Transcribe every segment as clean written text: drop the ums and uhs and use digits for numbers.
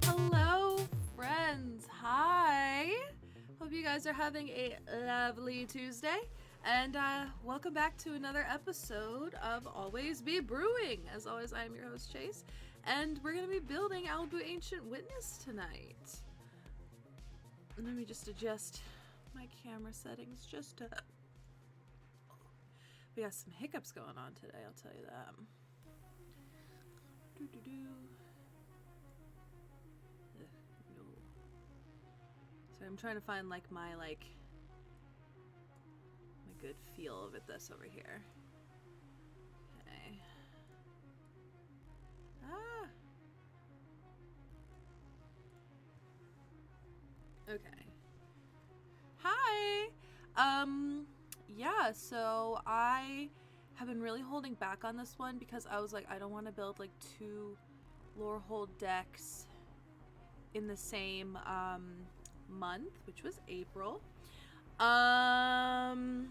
Hello, friends. Hi. Hope you guys are having a lovely Tuesday. And welcome back to another episode of Always Be Brewing. As always, I am your host, Chase. And we're going to be building Alibou Ancient Witness tonight. Let me just adjust my camera settings just to... We got some hiccups going on today, I'll tell you that. No. So I'm trying to find my good feel of this over here. Okay. Okay. Hi. Yeah, so I have been really holding back on this one because I was like, I don't want to build two Lorehold decks in the same month, which was April. And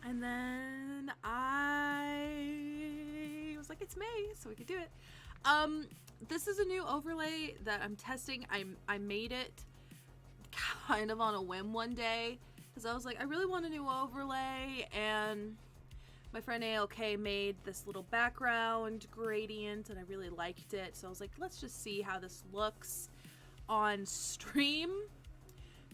then I was like, it's May, so we could do it. This is a new overlay that I'm testing. I made it kind of on a whim one day because I was like, I really want a new overlay, and my friend AltersALK made this little background gradient and I really liked it, so I was like, let's just see how this looks on stream,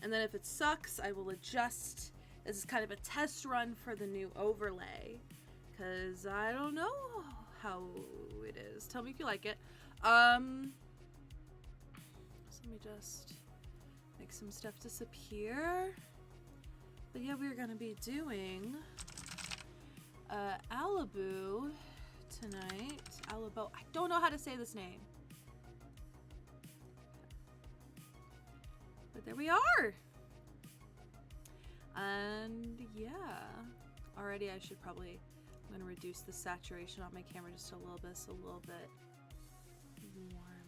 and then if it sucks I will adjust. This is kind of a test run for the new overlay because I don't know how it is. Tell me if you like it. So let me just make some stuff disappear. But yeah, we're gonna be doing Alibou tonight. Alibou. I don't know how to say this name. But there we are. And yeah. Already I should probably, I'm gonna reduce the saturation on my camera just a little bit. It's a little bit warm.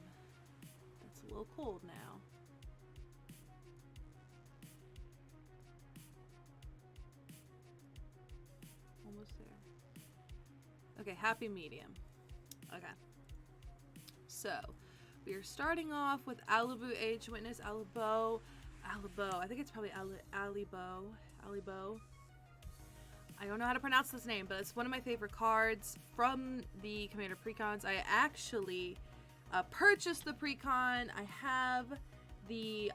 It's a little cold now. Almost there. Okay, happy medium. Okay. So, we are starting off with Alibou Ancient Witness. Alibou. I think it's probably Alibou. I don't know how to pronounce this name, but it's one of my favorite cards from the Commander Precons. I actually purchased the Precon. I have the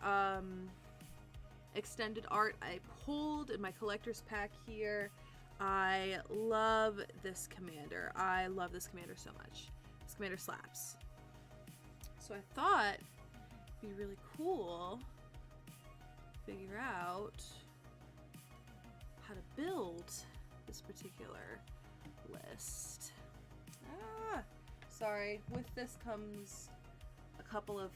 extended art I pulled in my collector's pack here. I love this commander. I love this commander so much. This commander slaps. So I thought it'd be really cool to figure out how to build this particular list. Sorry. With this comes a couple of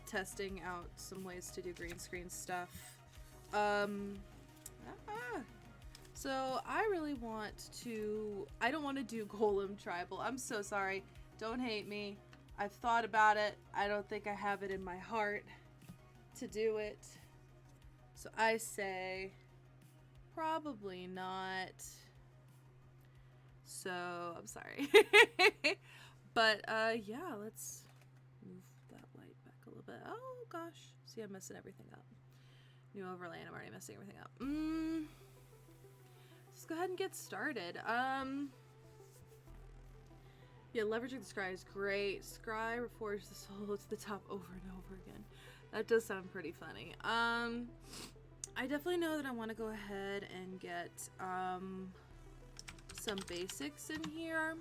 testing out some ways to do green screen stuff. So I really want to, I don't want to do Golem Tribal. I'm so sorry. Don't hate me. I've thought about it. I don't think I have it in my heart to do it. So I say probably not. So I'm sorry. But yeah, let's move that light back a little bit. Oh gosh. See, I'm messing everything up. New overlay and I'm already messing everything up. Let's go ahead and get started. Yeah, leveraging the scry is great. Scry reforges the soul to the top over and over again. That does sound pretty funny. I definitely know that I want to go ahead and get some basics in here.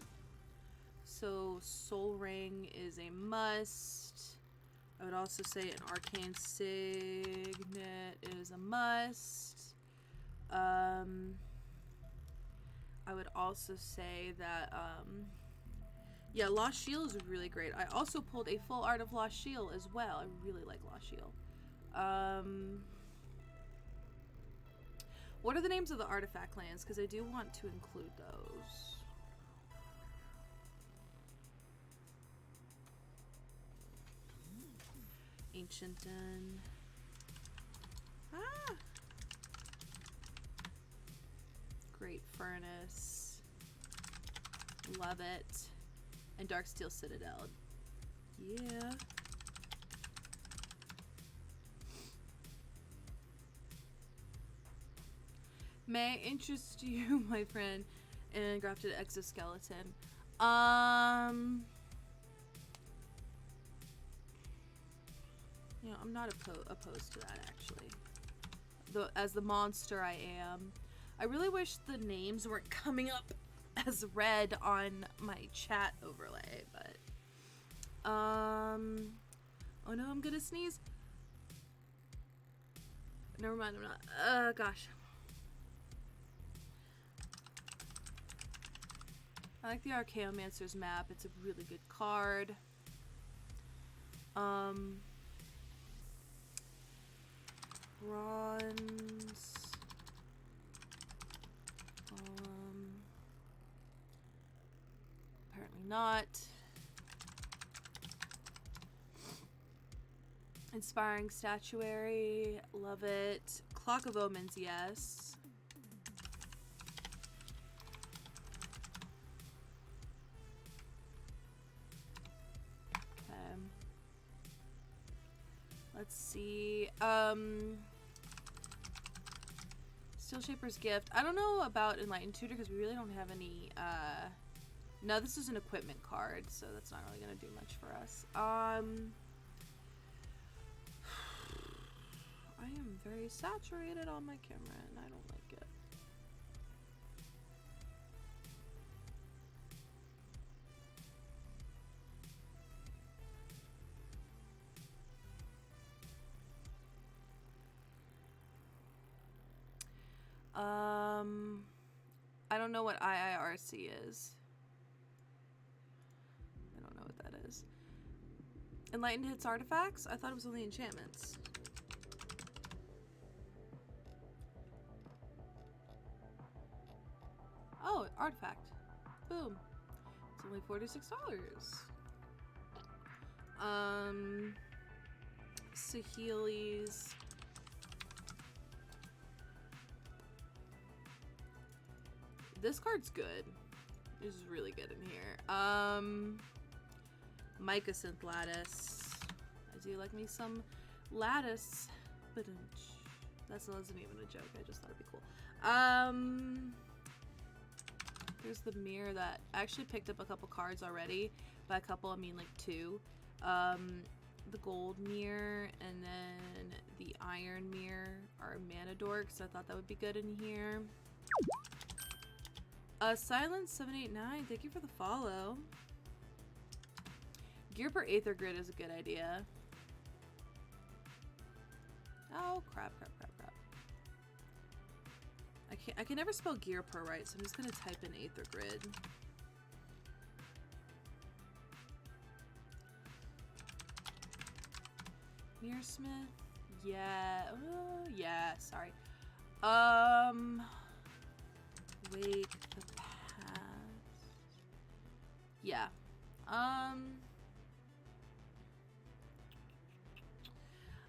So Soul Ring is a must. I would also say an Arcane Signet is a must. I would also say that, yeah, Lost Shield is really great. I also pulled a full art of Lost Shield as well. I really like Lost Shield. What are the names of the artifact lands? Because I do want to include those. Ancient Den. Great Furnace. Love it. and Darksteel Citadel. Yeah. May I interest you, my friend, in grafted exoskeleton? You know, I'm not opposed to that, actually. As the monster I am. I really wish the names weren't coming up as red on my chat overlay, but... Oh no, I'm gonna sneeze. Never mind, I'm not. Gosh. I like the Archaeomancer's map. It's a really good card. Bronze. Apparently not. Inspiring Statuary. Love it. Clock of Omens, yes. Okay. Let's see. Steel Shaper's Gift. I don't know about Enlightened Tutor because we really don't have any, no, this is an equipment card, so that's not really going to do much for us. I am very saturated on my camera and I don't like it. I don't know what IIRC is. I don't know what that is. Enlightened hits artifacts? I thought it was only enchantments. Oh, artifact. Boom. It's only $46. Saheeli's. This card's good. This is really good in here. Mycosynth Lattice. I do like me some lattice. That wasn't even a joke. I just thought it'd be cool. Here's the mirror that I actually picked up a couple cards already. By a couple, I mean like 2. The gold mirror and then the iron mirror are mana dorks. I thought that would be good in here. Silence789, thank you for the follow. Gear per Aether Grid is a good idea. Oh, crap. I can never spell gear per right, so I'm just gonna type in Aether Grid. Mirrorsmith? Yeah. Oh, yeah, sorry. Wake the past. Yeah.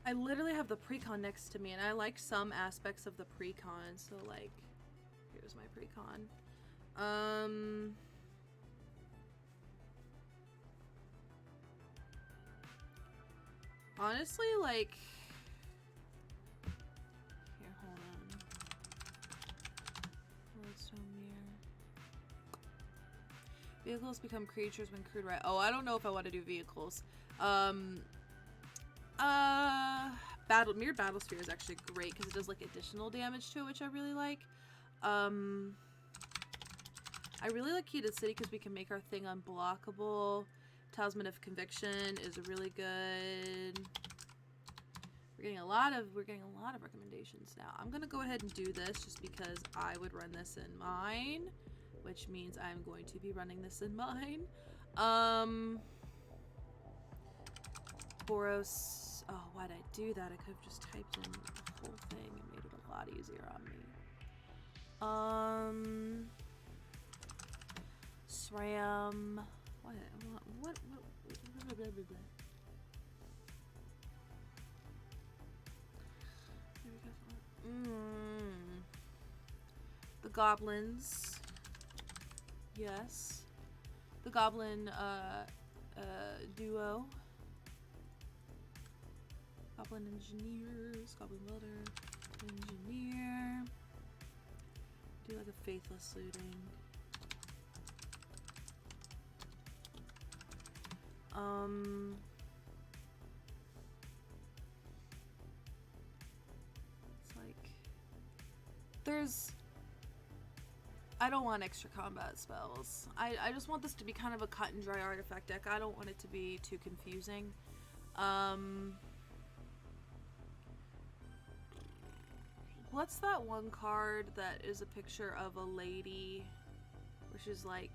I literally have the precon next to me, and I like some aspects of the precon, so like, here's my precon. Honestly, like, here, hold on. Lodestone mirror. Vehicles become creatures when crewed right. Oh, I don't know if I want to do vehicles. Mirrored Battlesphere is actually great because it does like additional damage to it, which I really like. I really like Heated City because we can make our thing unblockable. Talisman of Conviction is really good. We're getting a lot of recommendations now. I'm gonna go ahead and do this just because I would run this in mine, which means I'm going to be running this in mine. Boros. Oh, why'd I do that? I could have just typed in the whole thing and made it a lot easier on me. SRAM. What? The goblins. Yes. the Goblin duo. Goblin Engineers, Goblin Welder, Engineer. Do like a Faithless Looting. It's like I don't want extra combat spells. I just want this to be kind of a cut and dry artifact deck. I don't want it to be too confusing. What's that one card that is a picture of a lady where she's like,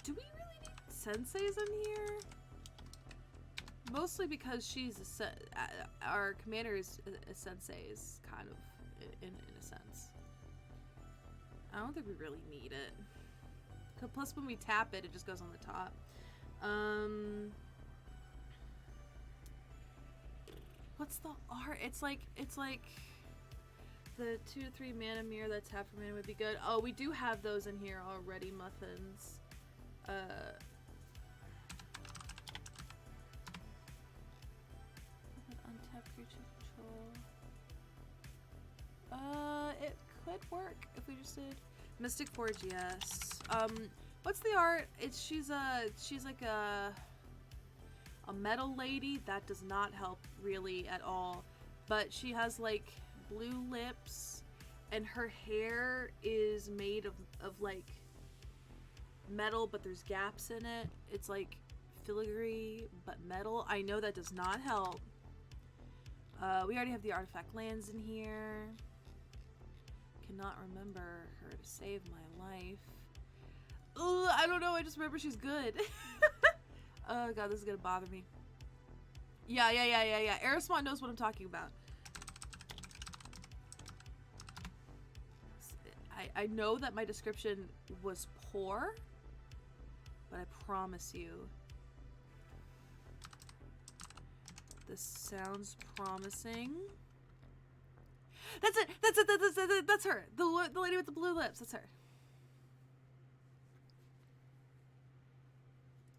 do we really need senseis in here? Mostly because she's our commander is a sensei's kind of in a sense. I don't think we really need it. Plus when we tap it, it just goes on the top. What's the art? It's like the 2-3 mana mirror that's half a mana would be good. Oh, we do have those in here already, muffins. Untap creature control. It could work if we just did Mystic Forge. Yes. What's the art? She's like a metal lady. That does not help really at all, but she has like blue lips and her hair is made of like metal, but there's gaps in it. It's like filigree but metal. I know that does not help. We already have the artifact lands in here. Cannot remember her to save my life. Ugh, I don't know, I just remember she's good. Oh god, this is gonna bother me. Yeah. Eriswan knows what I'm talking about. I know that my description was poor, but I promise you, this sounds promising. That's it. That's her. The lady with the blue lips. That's her.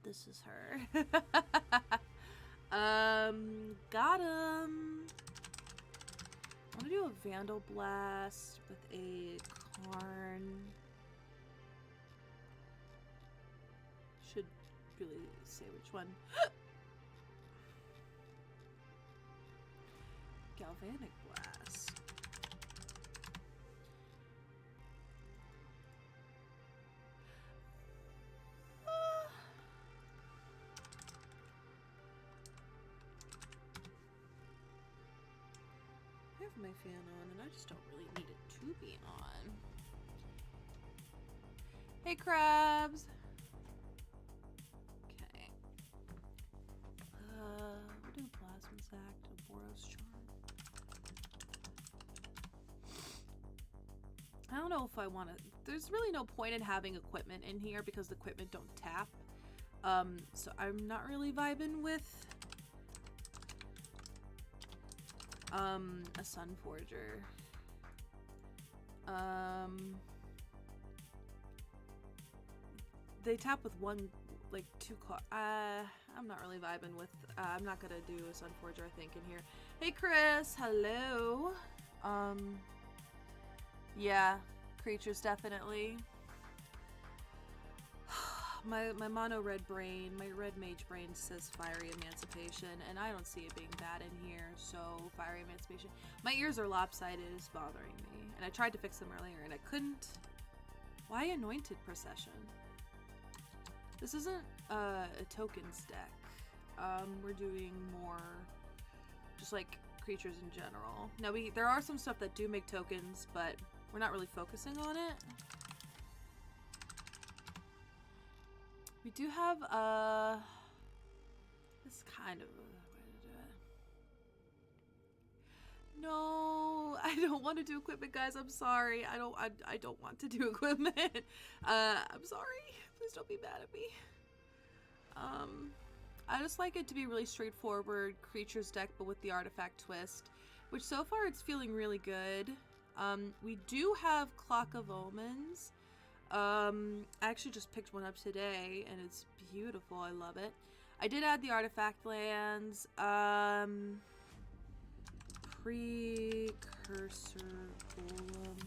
This is her. Got him. I want to do a Vandal Blast with a Karn. Should really say which one. Galvanic Blast. I have my fan on and I just don't really need it to be on. Hey crabs! Okay. We'll do Plasma Sack to Boros Charm. I don't know if I want to. There's really no point in having equipment in here because the equipment don't tap. So I'm not really vibing with a Sun Forger. They tap with one, like 2 cards. I'm not really vibing with. I'm not gonna do a Sun Forger, I think, in here. Hey Chris, hello. Yeah, creatures definitely. My mono red brain, my red mage brain says Fiery Emancipation, and I don't see it being bad in here, so Fiery Emancipation. My ears are lopsided, it's bothering me, and I tried to fix them earlier and I couldn't. Why Anointed Procession? This isn't a tokens deck. We're doing more just like creatures in general. Now there are some stuff that do make tokens, but we're not really focusing on it. We do have this kind of a way to do it. No, I don't want to do equipment, guys. I'm sorry. I don't want to do equipment. I'm sorry. Please don't be mad at me. I just like it to be really straightforward creatures deck, but with the artifact twist, which so far it's feeling really good. We do have Clock of Omens. I actually just picked one up today, and it's beautiful. I love it. I did add the artifact lands. Precursor Golem.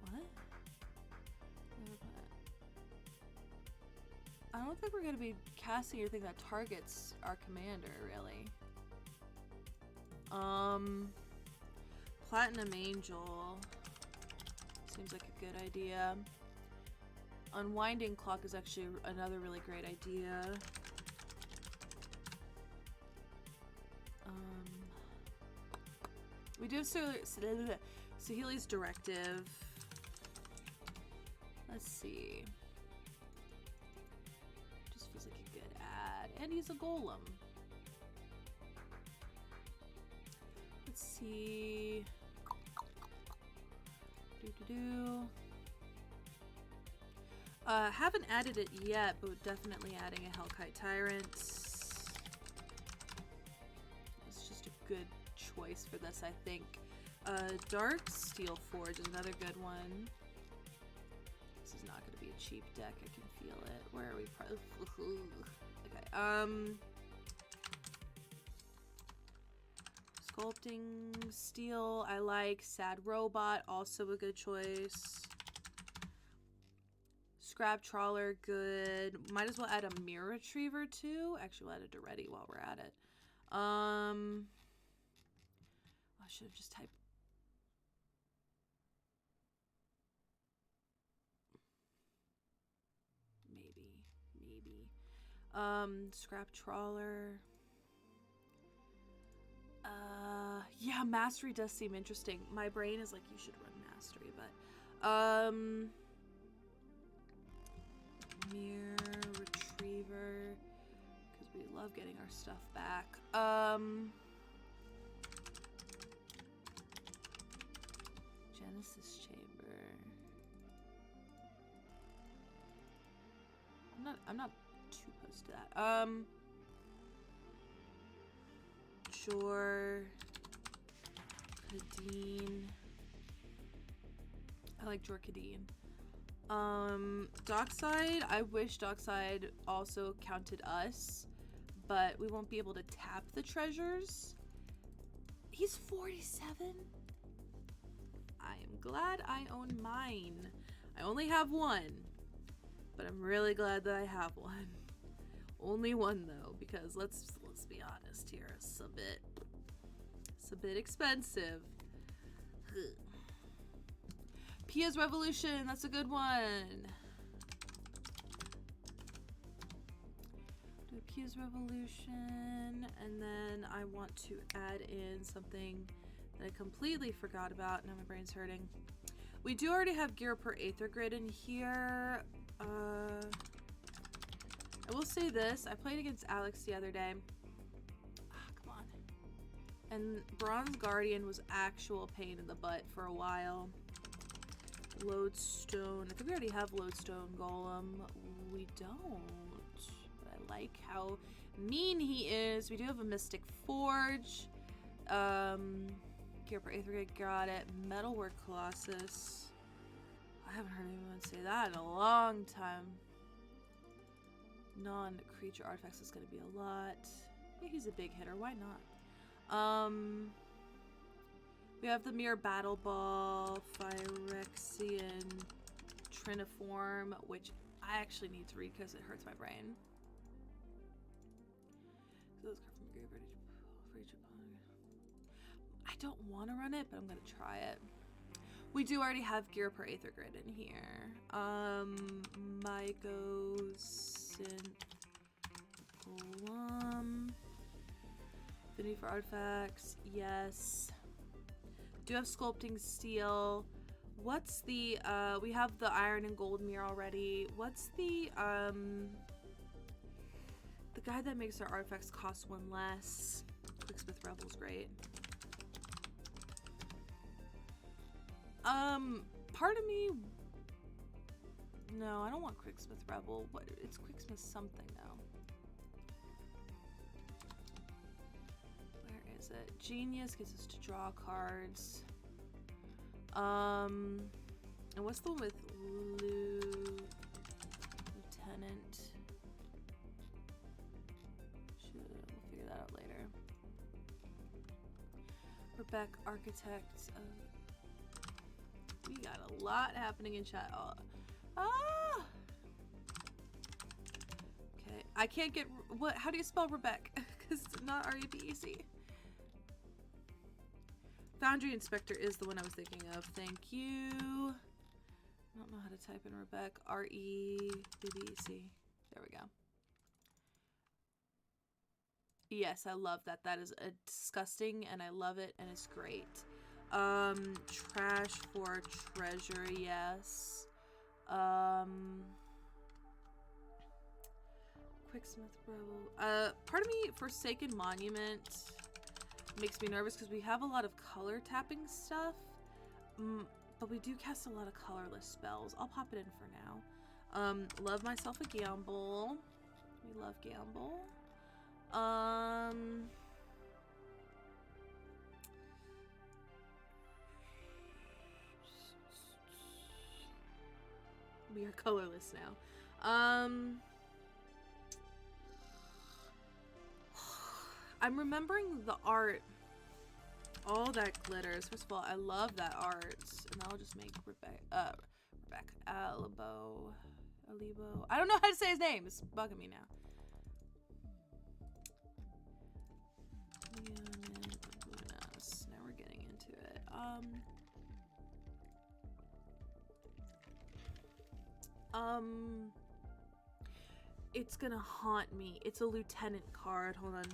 What? I don't think we're going to be casting anything that targets our commander, really. Platinum Angel seems like a good idea. Unwinding Clock is actually another really great idea. We do have Saheeli's Directive. Let's see. Just feels like a good ad. And he's a golem. Let's see. Haven't added it yet, but definitely adding a Hellkite Tyrant. It's just a good choice for this, I think. Dark Steel Forge is another good one. This is not going to be a cheap deck. I can feel it. Where are we? Okay. Sculpting Steel, I like. Sad Robot, also a good choice. Scrap Trawler, good. Might as well add a Mirror Retriever too. Actually, we'll add a Duretti while we're at it. I should have just typed. Maybe. Scrap Trawler. Yeah, Mastery does seem interesting. My brain is like, you should run Mastery, but Mirror Retriever, because we love getting our stuff back. Genesis Chamber. I'm not too opposed to that. Jor Kadeen. I like Jor Kadeen. Dockside, I wish Dockside also counted us, but we won't be able to tap the treasures. He's 47. I am glad I own mine. I only have one, but I'm really glad that I have one. Only one though, because let's be honest here, it's a bit expensive. Pia's Revolution, that's a good one. Do Pia's Revolution, and then I want to add in something that I completely forgot about. Now my brain's hurting. We do already have Gear per Aether Grid in here. I will say this, I played against Alex the other day. Come on. And Bronze Guardian was actual pain in the butt for a while. Lodestone. I think we already have Lodestone Golem. We don't. But I like how mean he is. We do have a Mystic Forge. Gear per Aether Grid, got it. Metalwork Colossus. I haven't heard anyone say that in a long time. Non-creature artifacts is going to be a lot. Yeah, he's a big hitter. Why not? We have the Mirror Battle Ball, Phyrexian Triniform, which I actually need to read because it hurts my brain. I don't want to run it, but I'm going to try it. We do already have Gear per Aether Grid in here. Mycosynth Golem. Affinity for artifacts, yes. Do have Sculpting Steel. What's the, we have the Iron and Gold Mirror already. What's the guy that makes our artifacts cost one less? Quicksmith Rebel's great. Part of me, no, I don't want Quicksmith Rebel. What? It's Quicksmith something though. it? Genius gets us to draw cards. And what's the one with Lieutenant? We'll figure that out later. Rebecca, Architect. We got a lot happening in chat. Okay, I can't get what? How do you spell Rebecca? Because it's not R-E-B-E-C. Foundry Inspector is the one I was thinking of. Thank you. I don't know how to type in Rebecca. R-E-B-B-E-C. There we go. Yes, I love that. That is disgusting, and I love it, and it's great. Trash for treasure, yes. Quicksmith Rebel. Part of me, Forsaken Monument makes me nervous because we have a lot of color tapping stuff, but we do cast a lot of colorless spells. I'll pop it in for now. Love myself a gamble. We love gamble. We are colorless now. I'm remembering the art. All that glitters. First of all, I love that art. And I'll just make Rebecca, Alibou. I don't know how to say his name. It's bugging me now. Now we're getting into it. It's gonna haunt me. It's a lieutenant card. Hold on.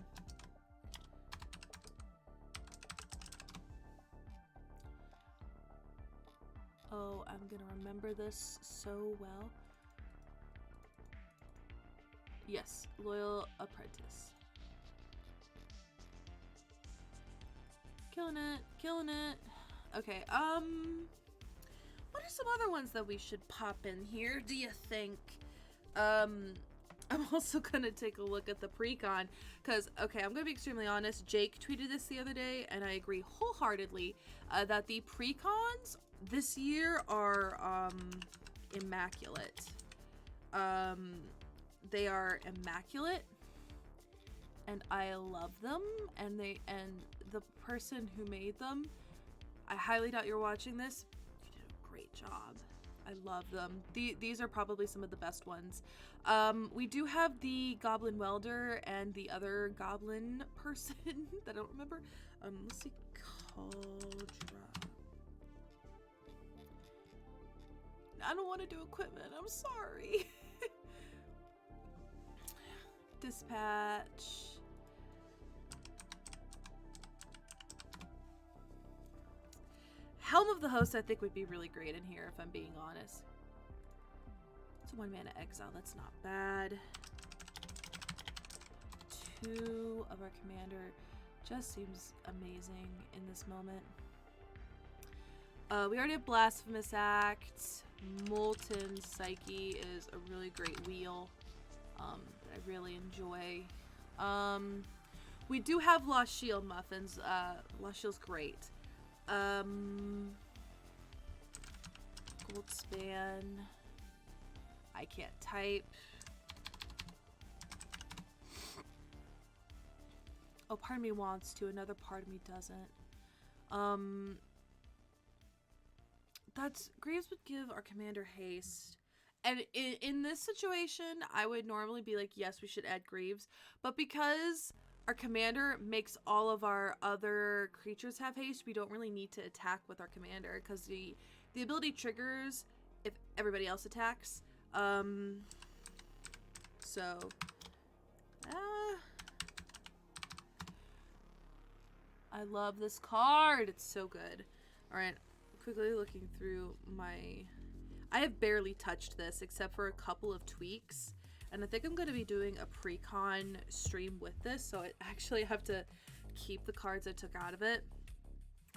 Oh, I'm gonna remember this so well. Yes, Loyal Apprentice. Killing it, killing it. Okay, what are some other ones that we should pop in here, do you think? I'm also gonna take a look at the pre-con, because, okay, I'm gonna be extremely honest. Jake tweeted this the other day, and I agree wholeheartedly that the pre-cons this year are immaculate. They are immaculate, and I love them, and the person who made them, I highly doubt you're watching this. You did a great job. I love them. These are probably some of the best ones. We do have the Goblin Welder and the other Goblin person that I don't remember. Let's see, Cauldron. I don't want to do equipment. I'm sorry. Dispatch. Helm of the Host, I think, would be really great in here, if I'm being honest. It's a 1-mana exile. That's not bad. 2 of our commander just seems amazing in this moment. We already have Blasphemous Act. Molten Psyche is a really great wheel that I really enjoy. We do have Lost Shield Muffins. Lost Shield's great. Goldspan. I can't type. Oh, part of me wants to, another part of me doesn't. Greaves would give our commander haste. And in this situation, I would normally be like, yes, we should add Greaves. But because our commander makes all of our other creatures have haste, we don't really need to attack with our commander, because the ability triggers if everybody else attacks. I love this card. It's so good. All right, quickly looking through I have barely touched this except for a couple of tweaks, and I think I'm going to be doing a pre-con stream with this, so I actually have to keep the cards I took out of it.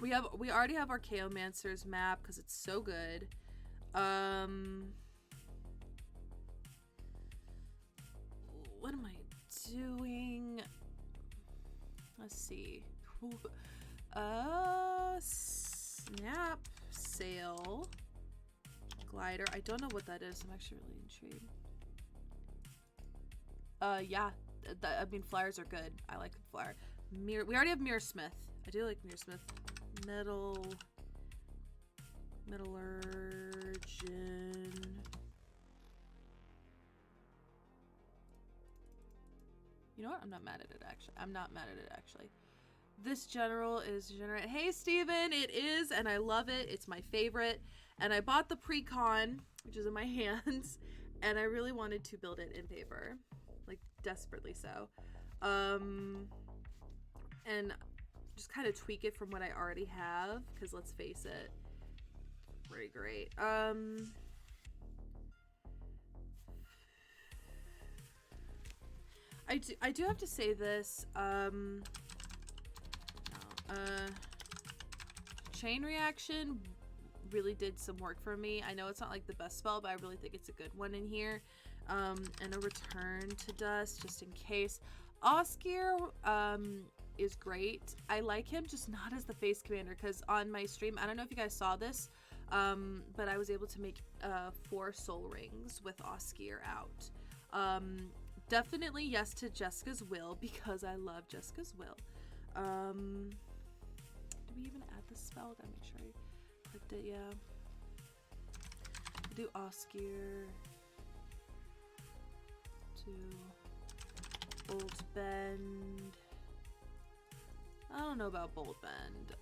We already have our Chaomancer's map because it's so good. What am I doing? Let's see. Snap sail glider. I don't know what that is. I'm actually really intrigued. Yeah, I mean, flyers are good. I like the flyer. We already have Mirror Smith. I do like Mirror Smith. Metallurgian. You know what? I'm not mad at it, actually. I'm not mad at it, actually. This general is generate. Hey, Steven, it is, and I love it. It's my favorite. And I bought the pre-con, which is in my hands, and I really wanted to build it in paper. Like, desperately so. And just kind of tweak it from what I already have, because let's face it, pretty great. I do have to say this, Chain Reaction really did some work for me. I know it's not like the best spell, but I really think it's a good one in here. And a Return to Dust, just in case. Oscar, is great. I like him, just not as the face commander, because on my stream, I don't know if you guys saw this, but I was able to make 4 soul rings with Oscar out. Definitely yes to Jessica's will, because I love Jessica's will. Do we even add this spell? Gotta make sure I clicked it. Yeah. Do Oscar to Bolt Bend. I don't know about Bolt Bend.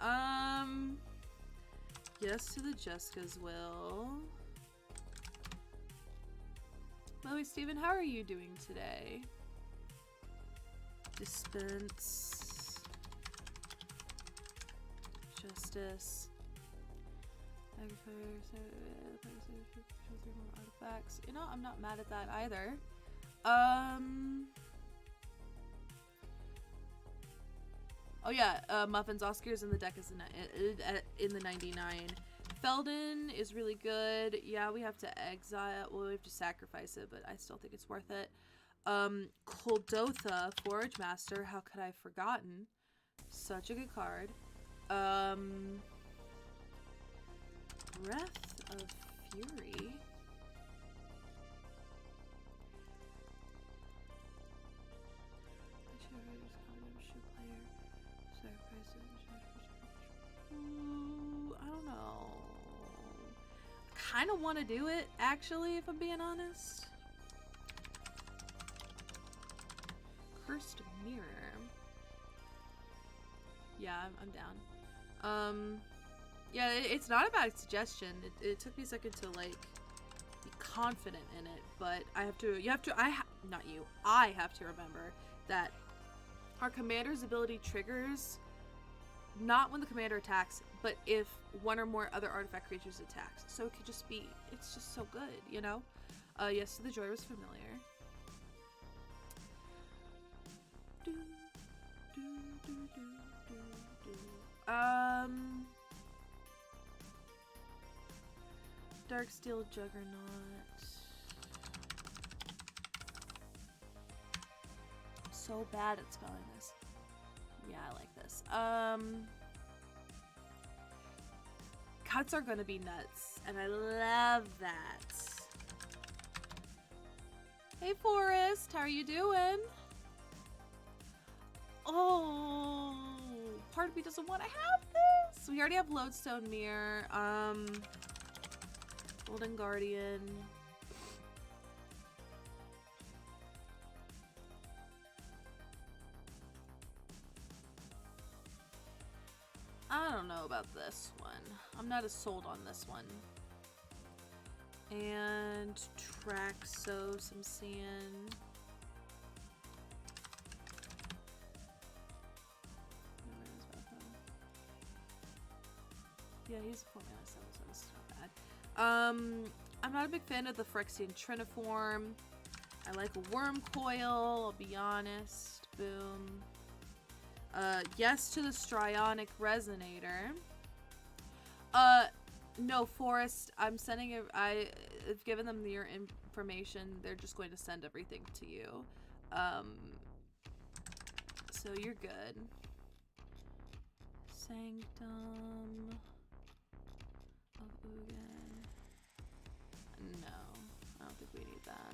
Yes to the Jessica's will. By the way, Steven, how are you doing today? Dispense. Justice. Artifacts. You know, I'm not mad at that either. Oh yeah, Muffin's Oscar's in the deck is in the 99. Feldon is really good. Yeah, we have to exile. Well, we have to sacrifice it, but I still think it's worth it. Kuldotha, Forge Master. How could I have forgotten? Such a good card. Breath of Fury. Ooh, I don't know. Kind of want to do it, actually, if I'm being honest. Cursed Mirror. Yeah, I'm down. Yeah, it's not a bad suggestion. It took me a second to, like, be confident in it, but I have to remember that our commander's ability triggers not when the commander attacks, but if one or more other artifact creatures attacks. So it could just be, it's just so good, you know? Yes, so the Joy was familiar. Darksteel Juggernaut. I'm so bad at spelling this. Yeah, I like this. Cuts are gonna be nuts, and I love that. Hey, Forrest, how are you doing? Oh, part of me doesn't want to have this. We already have Lodestone Mirror. Golden Guardian. I don't know about this one. I'm not as sold on this one. And Traxo, some sand. Yeah, he's a 4-mana 7, so this is not bad. I'm not a big fan of the Phyrexian Triniform. I like a Worm Coil, I'll be honest. Boom. Yes to the Strionic Resonator. No, Forest, I'm sending it. I've given them your information. They're just going to send everything to you. So you're good. Sanctum of Ugin. No, I don't think we need that.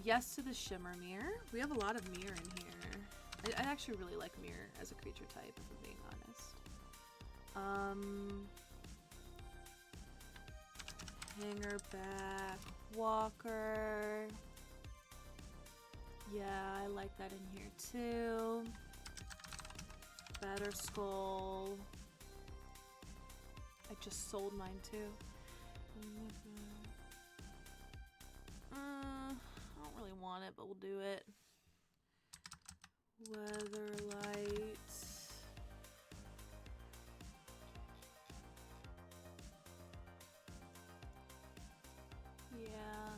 Yes to the Shimmer Mirror. We have a lot of mirror in here. I actually really like mirror as a creature type, if I'm being honest. Hangerback Walker. Yeah, I like that in here too. Better Skull. I just sold mine too. I don't really want it, but we'll do it. Weatherlight. Yeah.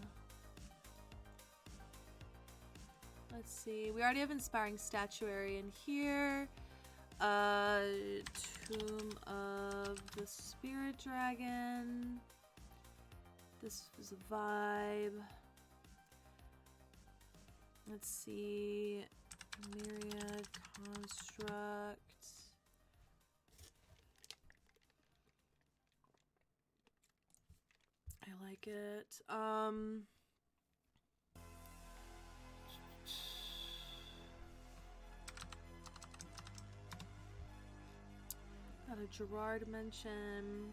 Let's see. We already have Inspiring Statuary in here. Tomb of the Spirit Dragon. This was a vibe. Let's see. Myriad Construct. I like it. Got a Gerard mention.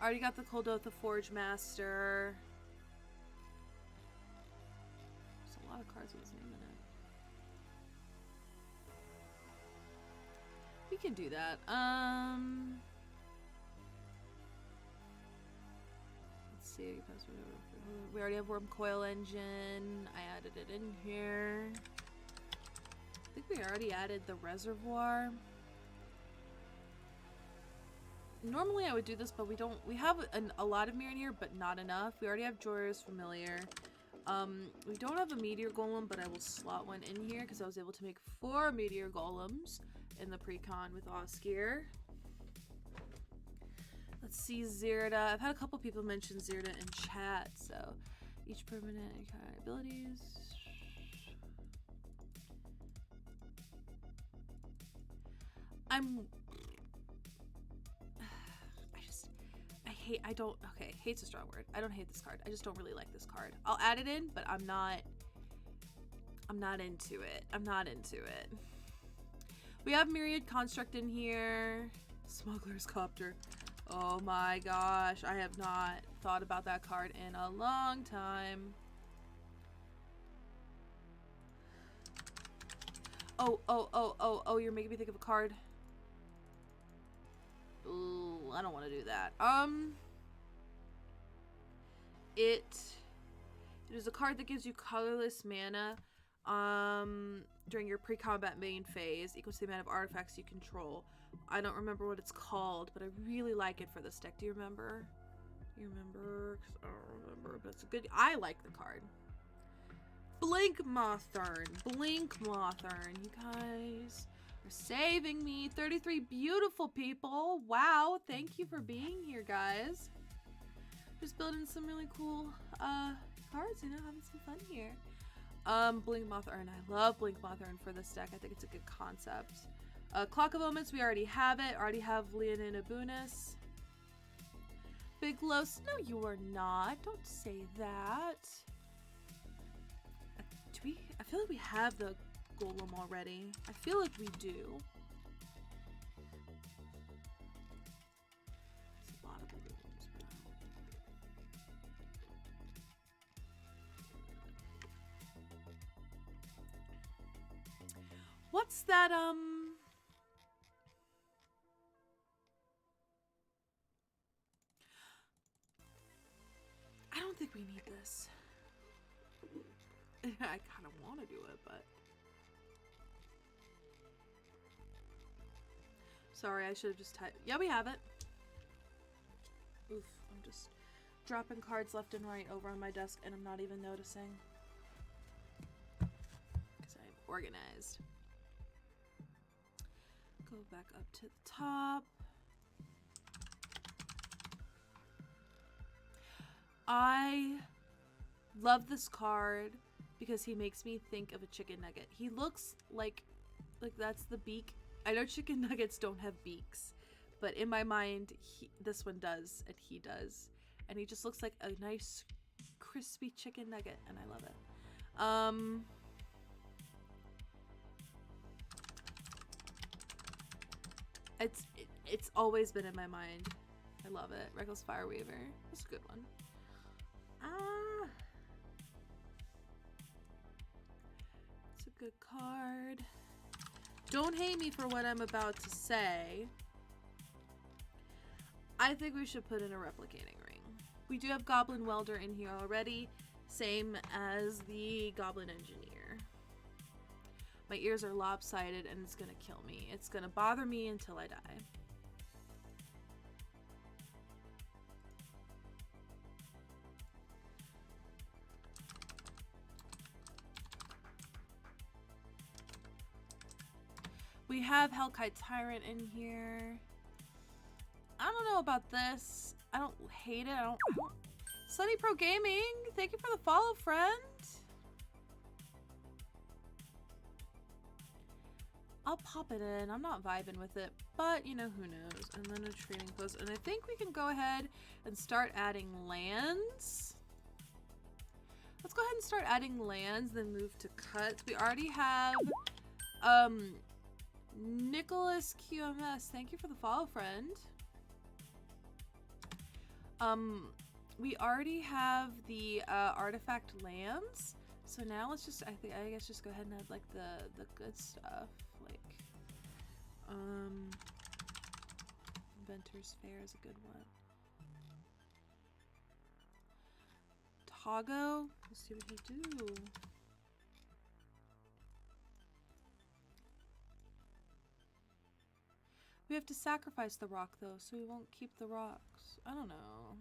Already got the Coldotha Forge Master. There's a lot of cards with his name in it. We can do that. Let's see. We already have Worm Coil Engine. I added it in here. I think we already added the Reservoir. Normally I would do this, but we don't. We have a lot of mirror in here, but not enough. We already have Joyous Familiar. We don't have a Meteor Golem, but I will slot one in here because I was able to make 4 Meteor Golems in the pre-con with Osgear. Let's see, Zirda. I've had a couple people mention Zirda in chat, so each permanent encounter abilities. Hate's a strong word. I don't hate this card. I just don't really like this card. I'll add it in, but I'm not into it. I'm not into it. We have Myriad Construct in here. Smuggler's Copter. Oh my gosh. I have not thought about that card in a long time. Oh, you're making me think of a card. Ooh, I don't want to do that. It is a card that gives you colorless mana during your pre-combat main phase, equal to the amount of artifacts you control. I don't remember what it's called, but I really like it for this deck. Do you remember? You remember? 'Cause I don't remember, but it's a good. I like the card. Blink Mothern. Blink Mothern. You guys are saving me. 33 beautiful people. Wow. Thank you for being here, guys. Just building some really cool cards, you know, having some fun here. Blink Mothern. I love Blink Mothern for this deck. I think it's a good concept. Clock of Omens, we already have it. Already have Leonin Abunis. Big Los. No, you are not. Don't say that. I feel like we have the Golem already. I feel like we do. There's a lot of Golems, bro. What's that, I don't think we need this. I kind of want to do it, but... Sorry, I should have just typed... Yeah, we have it. Oof, I'm just dropping cards left and right over on my desk, and I'm not even noticing. Because I'm organized. Go back up to the top. I love this card because he makes me think of a chicken nugget. He looks like Like, that's the beak. I know chicken nuggets don't have beaks, but in my mind, this one does, and he does. And he just looks like a nice, crispy chicken nugget, and I love it. It's always been in my mind. I love it. Reckless Fireweaver. That's a good one. It's a good card. Don't hate me for what I'm about to say. I think we should put in a replicating ring. We do have Goblin Welder in here already. Same as the Goblin Engineer. My ears are lopsided and it's gonna kill me. It's gonna bother me until I die. We have Hellkite Tyrant in here. I don't know about this. I don't hate it. I don't Sunny Pro Gaming, thank you for the follow, friend. I'll pop it in. I'm not vibing with it, but you know, who knows. And then a trading post. And I think we can go ahead and start adding lands. Let's go ahead and start adding lands, then move to cuts. We already have Nicholas QMS. Thank you for the follow, friend. We already have the artifact lands. So now let's just I guess just go ahead and add like the good stuff. Like Inventor's Fair is a good one. Togo, let's see what he do. We have to sacrifice the rock though, so we won't keep the rocks. I don't know.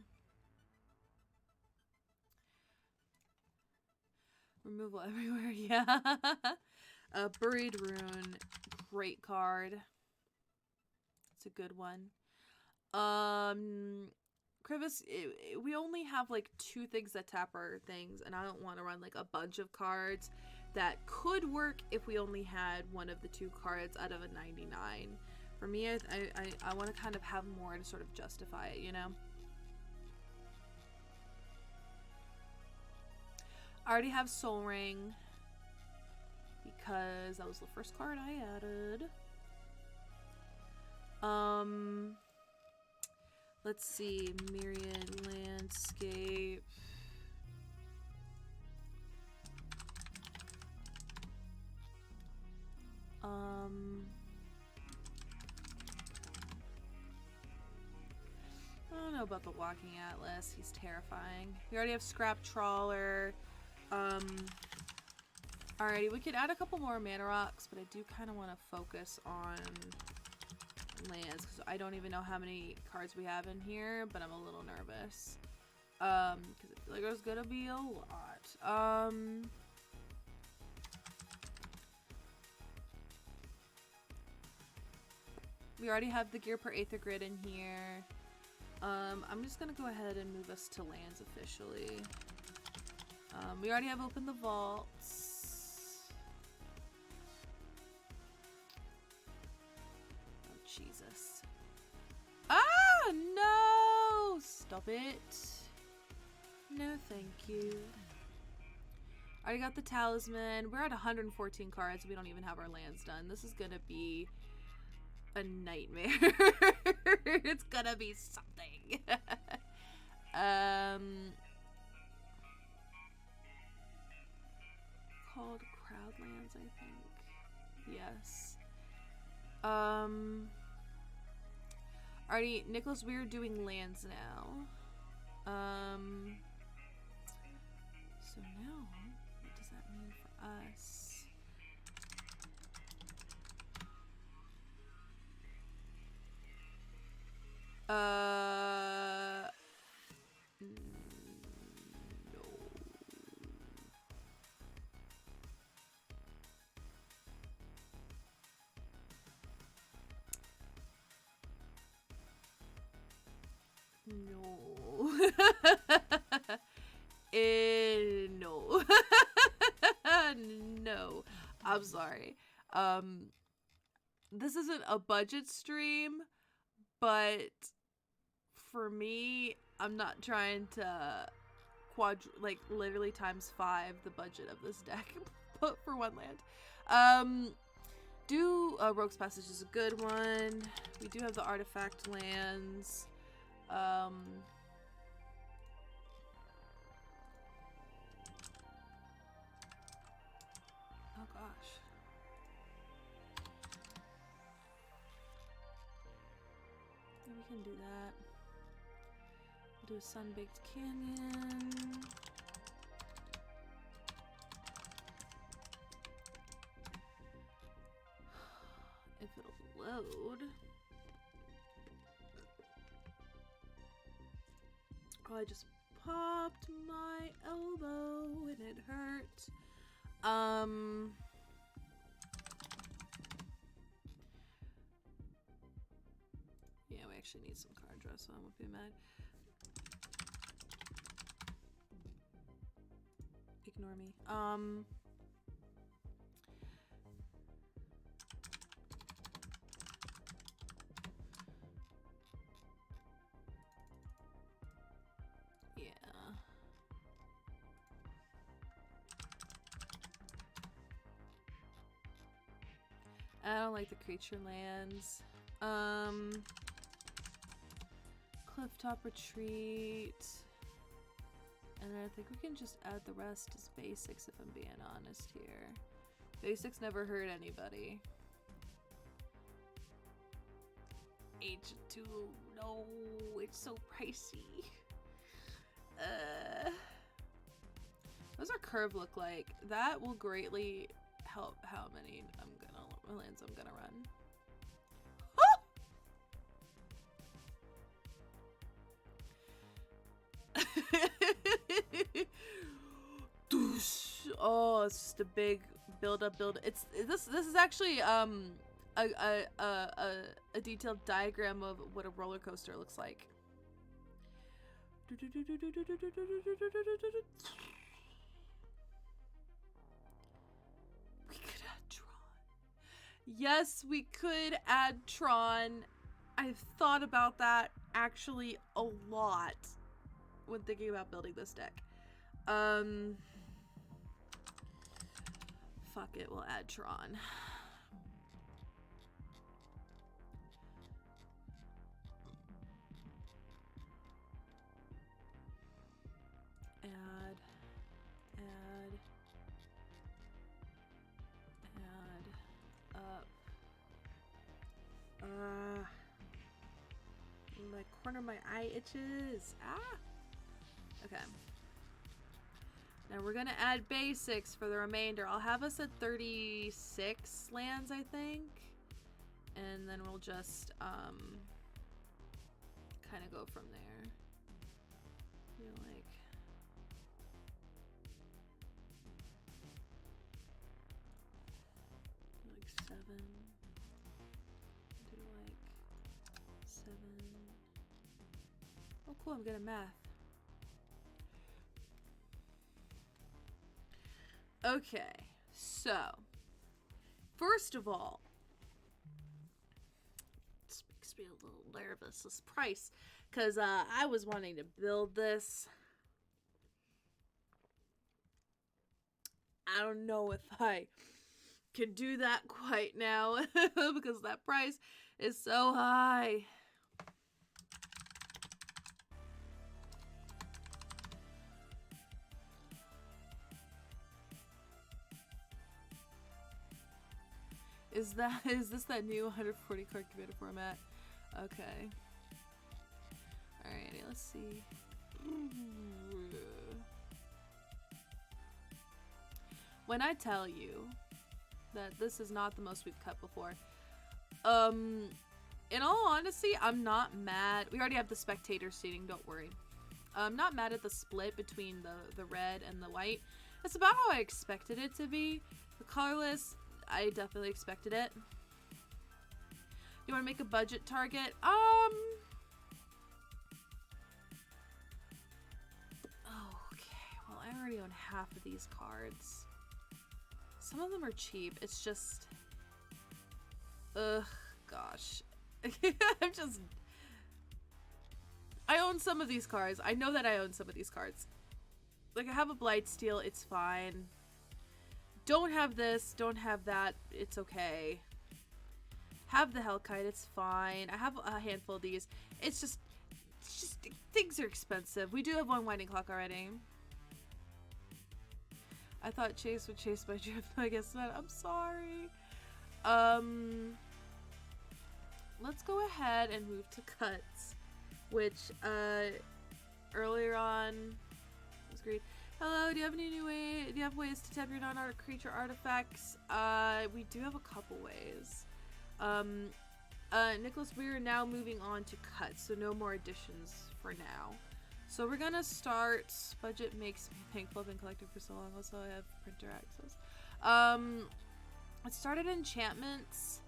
Removal everywhere, yeah. Buried Rune, great card. It's a good one. Krivis, we only have like 2 things that tap our things, and I don't want to run like a bunch of cards that could work if we only had one of the 2 cards out of a 99. For me, I want to kind of have more to sort of justify it, you know? I already have Soul Ring because that was the first card I added. Let's see, Myriad Landscape. I don't know about the Walking Atlas. He's terrifying. We already have Scrap Trawler. Alrighty, we could add a couple more mana rocks, but I do kind of want to focus on lands because I don't even know how many cards we have in here, but I'm a little nervous because I feel like there's gonna be a lot. We already have the Gear per Aether Grid in here. I'm just gonna go ahead and move us to lands officially. We already have Open the Vaults. Oh, Jesus. Ah, no! Stop it. No, thank you. Already got the Talisman. We're at 114 cards. We don't even have our lands done. This is gonna be a nightmare. It's gonna be something. Called Crowdlands, I think. Yes. Already, Nicholas, we're doing lands now. So now, what does that mean for us? No. No. No. I'm sorry. this isn't a budget stream, but for me, I'm not trying to like literally times 5 the budget of this deck put for one land. Rogue's Passage is a good one. We do have the artifact lands. Oh gosh. Yeah, we can do that. We'll do a Sun-Baked Canyon. If it'll load. Oh, I just popped my elbow and it hurt. Yeah, we actually need some card draw, so I won't be mad. Ignore me. Yeah. I don't like the creature lands. Clifftop Retreat. And I think we can just add the rest as basics if I'm being honest here. Basics never hurt anybody. H2, no, it's so pricey. What does our curve look like? That will greatly help how many lands I'm gonna run. Oh, it's just a big build up. This is actually a detailed diagram of what a roller coaster looks like. We could add Tron. Yes, we could add Tron. I've thought about that actually a lot when thinking about building this deck. Fuck it, we'll add Tron. Add up. My corner of my eye itches. Ah! Okay. Now we're gonna add basics for the remainder. I'll have us at 36 lands, I think. And then we'll just kind of go from there. You know, like 7. Do like 7. Oh cool, I'm good at math. Okay, so first of all, this makes me a little nervous, this price, because I was wanting to build this. I don't know if I can do that quite now because that price is so high. Is this that new 140 card commander format? Okay. Alrighty, let's see. When I tell you that this is not the most we've cut before, in all honesty, I'm not mad. We already have the spectator seating, don't worry. I'm not mad at the split between the red and the white. It's about how I expected it to be. The colorless, I definitely expected it. You want to make a budget target? Okay, well, I already own half of these cards. Some of them are cheap. It's just Ugh, gosh. I'm just... I own some of these cards. I know that I own some of these cards. Like, I have a Blightsteel, it's fine. Don't have this, don't have that, it's okay. Have the Hellkite, it's fine. I have a handful of these. It's just things are expensive. We do have one Winding Clock already. I thought Chase would chase my drift. I guess not. I'm sorry. Let's go ahead and move to cuts, which earlier on was great. Hello, do you have any new way? Do you have ways to tap your non-art creature artifacts? We do have a couple ways. Nicholas, we are now moving on to cuts, so no more additions for now. So we're gonna start. Budget makes me thankful. I've been collecting for so long. Also, I have printer access. Let's start at enchantments,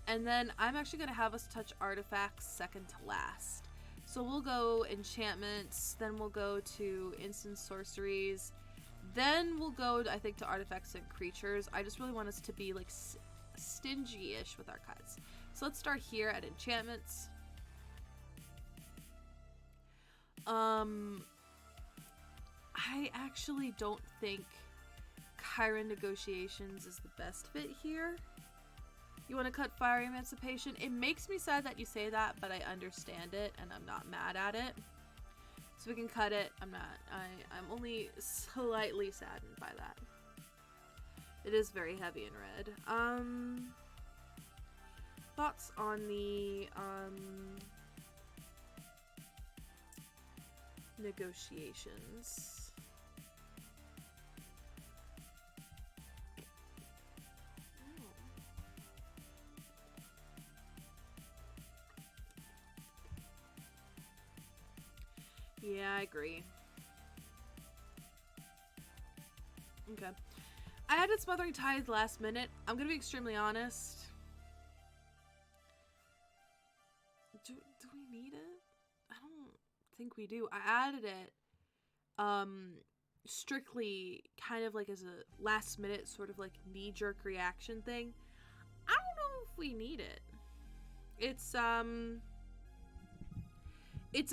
and then I'm actually gonna have us touch artifacts second to last. So we'll go enchantments, then we'll go to instant sorceries, then we'll go, I think, to artifacts and creatures. I just really want us to be like stingy-ish with our cuts. So let's start here at enchantments. I actually don't think Chiron Negotiations is the best fit here. You want to cut Fire Emancipation? It makes me sad that you say that, but I understand it and I'm not mad at it. So we can cut it. I'm only slightly saddened by that. It is very heavy in red. Thoughts on the negotiations? Yeah, I agree. Okay. I added Smothering Tithe last minute. I'm gonna be extremely honest. Do we need it? I don't think we do. I added it strictly kind of like as a last minute sort of like knee-jerk reaction thing. I don't know if we need it. It's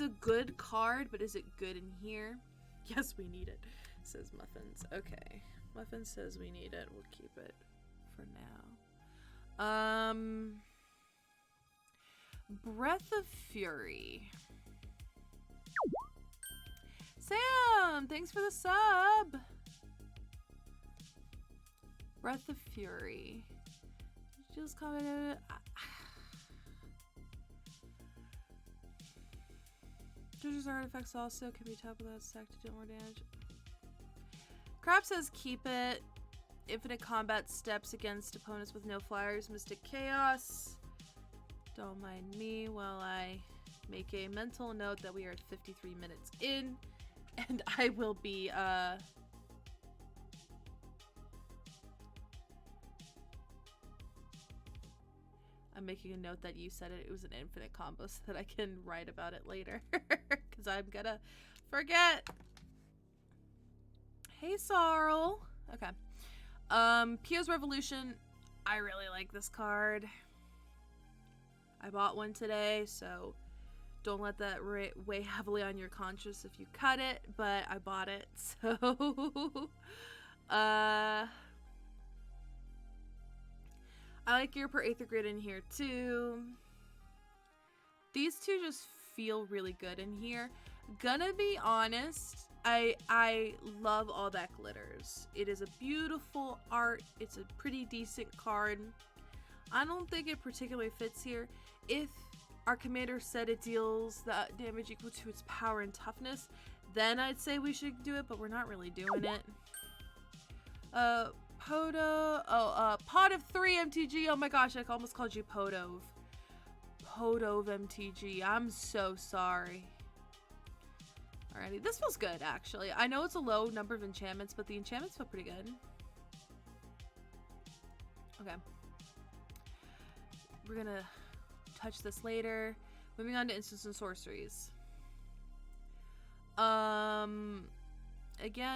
a good card, but is it good in here? Yes, we need it, says Muffins. Okay. Muffins says we need it. We'll keep it for now. Breath of Fury. Sam, thanks for the sub. Breath of Fury. Just commented. Treasures artifacts also can be tapped without stack to deal more damage. Crab says keep it. Infinite combat steps against opponents with no flyers. Mystic Chaos. Don't mind me while I make a mental note that we are at 53 minutes in. And I will be, I'm making a note that you said it was an infinite combo so that I can write about it later. Because I'm gonna forget. Hey, Sarl. Okay. Pio's Revolution. I really like this card. I bought one today, so don't let that weigh heavily on your conscience if you cut it, but I bought it, so... I like your per Aether Grid in here, too. These two just feel really good in here. Gonna be honest, I love all that glitters. It is a beautiful art. It's a pretty decent card. I don't think it particularly fits here. If our commander said it deals that damage equal to its power and toughness, then I'd say we should do it, but we're not really doing it. Pot of 3 MTG. Oh my gosh, I almost called you Podove. Podove MTG. I'm so sorry. Alrighty, this feels good, actually. I know it's a low number of enchantments, but the enchantments feel pretty good. Okay. We're gonna touch this later. Moving on to instants and sorceries. Again,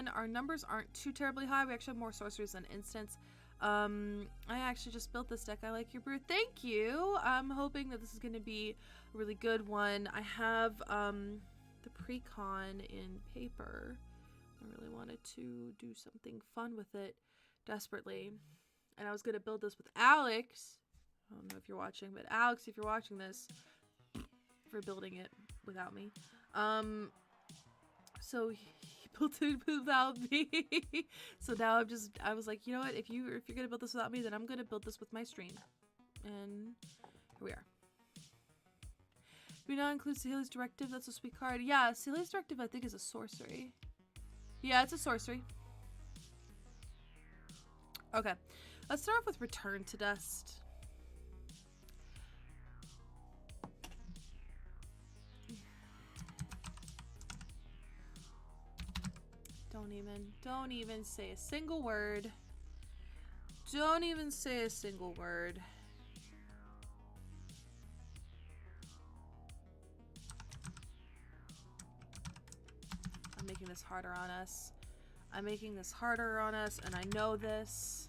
our numbers aren't too terribly high. We actually have more sorceries than instants. I actually just built this deck. I like your brew. Thank you. I'm hoping that this is going to be a really good one. I have the pre-con in paper. I really wanted to do something fun with it desperately. And I was going to build this with Alex. I don't know if you're watching, but Alex, if you're watching this, for building it without me. So he built it without me. So now I was like, you know what? If you're gonna build this without me, then I'm gonna build this with my stream. And here we are. Do we not include Celia's Directive? That's a sweet card. Yeah, Celia's Directive I think is a sorcery. Yeah, it's a sorcery. Okay, let's start off with Return to Dust. Don't even say a single word. Don't even say a single word. I'm making this harder on us. I'm making this harder on us, and I know this.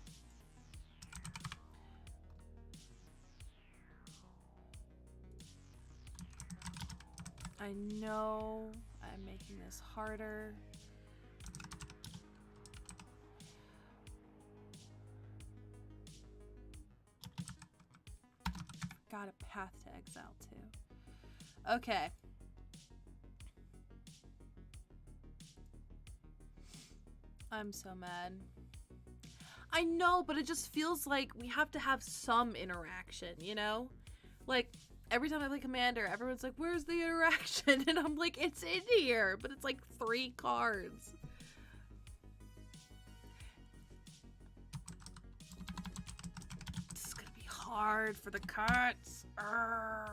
I know I'm making this harder. Got a Path to Exile too. Okay. I'm so mad. I know, but it just feels like we have to have some interaction, you know? Like, every time I play Commander, everyone's like, where's the interaction? And I'm like, it's in here, but it's like 3 cards. This is gonna be hard for the cuts. Urgh.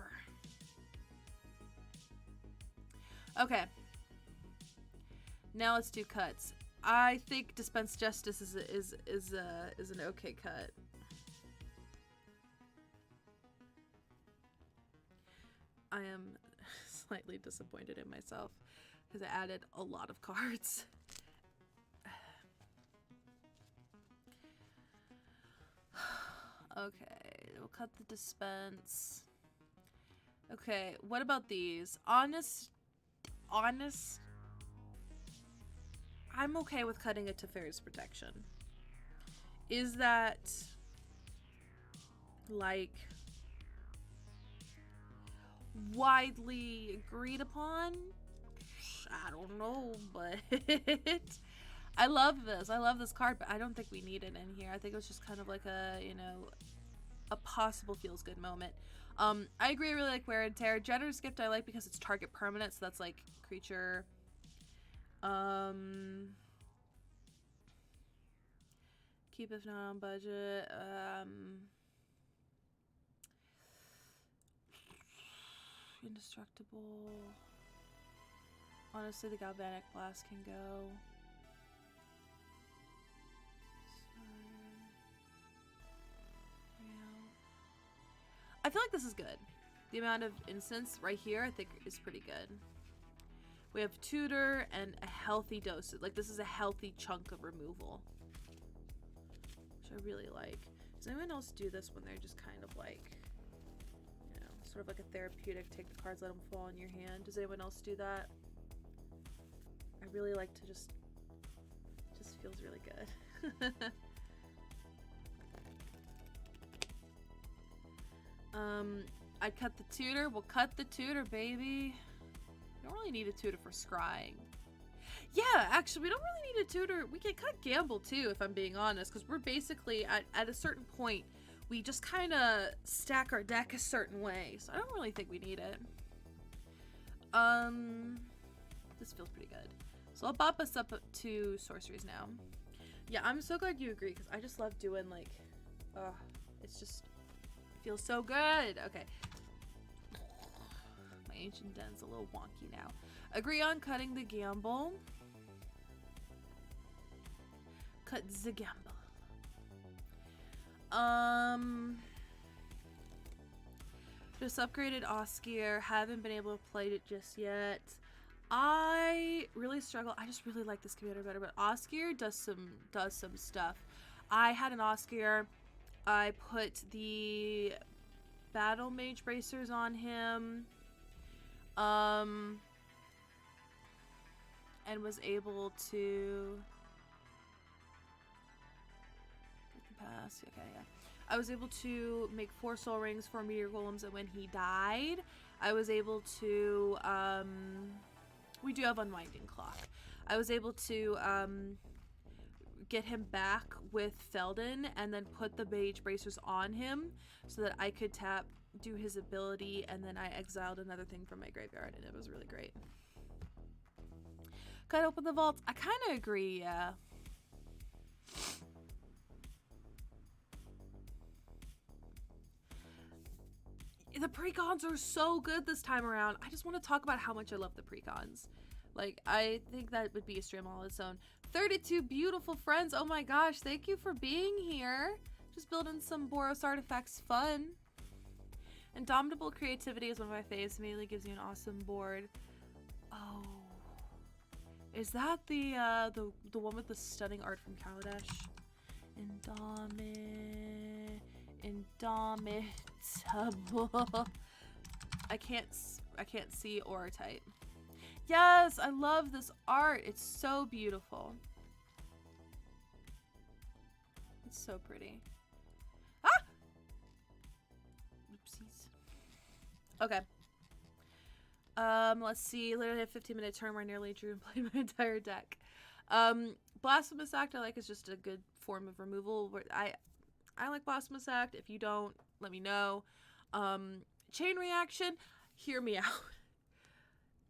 Okay. Now let's do cuts. I think Dispense Justice is an okay cut. I am slightly disappointed in myself because I added a lot of cards. Okay, we'll cut the dispense. Okay, what about these? Honest. I'm okay with cutting it to Teferi's Protection. Is that like widely agreed upon? I don't know, but I love this. I love this card, but I don't think we need it in here. I think it was just kind of like a, you know, a possible feels good moment. I agree, I really like Wear and Tear. Generous Gift I like because it's target permanent, so that's like creature. Keep if not on budget. Indestructible. Honestly, the Galvanic Blast can go. I feel like this is good. The amount of instants right here, I think, is pretty good. We have Tutor and a healthy dose. Like, this is a healthy chunk of removal, which I really like. Does anyone else do this when they're just kind of like, you know, sort of like a therapeutic, take the cards, let them fall in your hand? Does anyone else do that? I really like to just feels really good. I'd cut the Tutor. We'll cut the Tutor, baby. We don't really need a Tutor for scrying. Yeah, actually, we don't really need a Tutor. We can cut Gamble, too, if I'm being honest, because we're basically, at a certain point, we just kind of stack our deck a certain way, so I don't really think we need it. This feels pretty good. So I'll bop us up to sorceries now. Yeah, I'm so glad you agree, because I just love doing, like, it's just feels so good. Okay. My Ancient Den's a little wonky now. Agree on cutting the Gamble. Cut the Gamble. Just upgraded Oscar. Haven't been able to play it just yet. I really struggle. I just really like this commander better, but Oscar does some stuff. I had an Oscar. I put the Battle Mage bracers on him. And was able to pass. Okay, yeah. I was able to make 4 soul rings for meteor golems, and when he died, I was able to we do have unwinding cloth. I was able to get him back with Felden and then put the mage bracers on him so that I could do his ability, and then I exiled another thing from my graveyard, and it was really great. Could I open the vault? I kind of agree, yeah. The precons are so good this time around. I just want to talk about how much I love the precons. Like, I think that would be a stream all its own. 32 beautiful friends. Oh my gosh, thank you for being here. Just building some Boros artifacts fun. Indomitable creativity is one of my faves. Immediately gives you an awesome board. Oh. Is that the one with the stunning art from Kaladesh? Indomitable. I can't see or type. Yes, I love this art. It's so beautiful. It's so pretty. Ah! Oopsies. Okay. Let's see. Literally a 15-minute turn where I nearly drew and played my entire deck. Blasphemous Act I like is just a good form of removal. I like Blasphemous Act. If you don't, let me know. Chain Reaction, hear me out.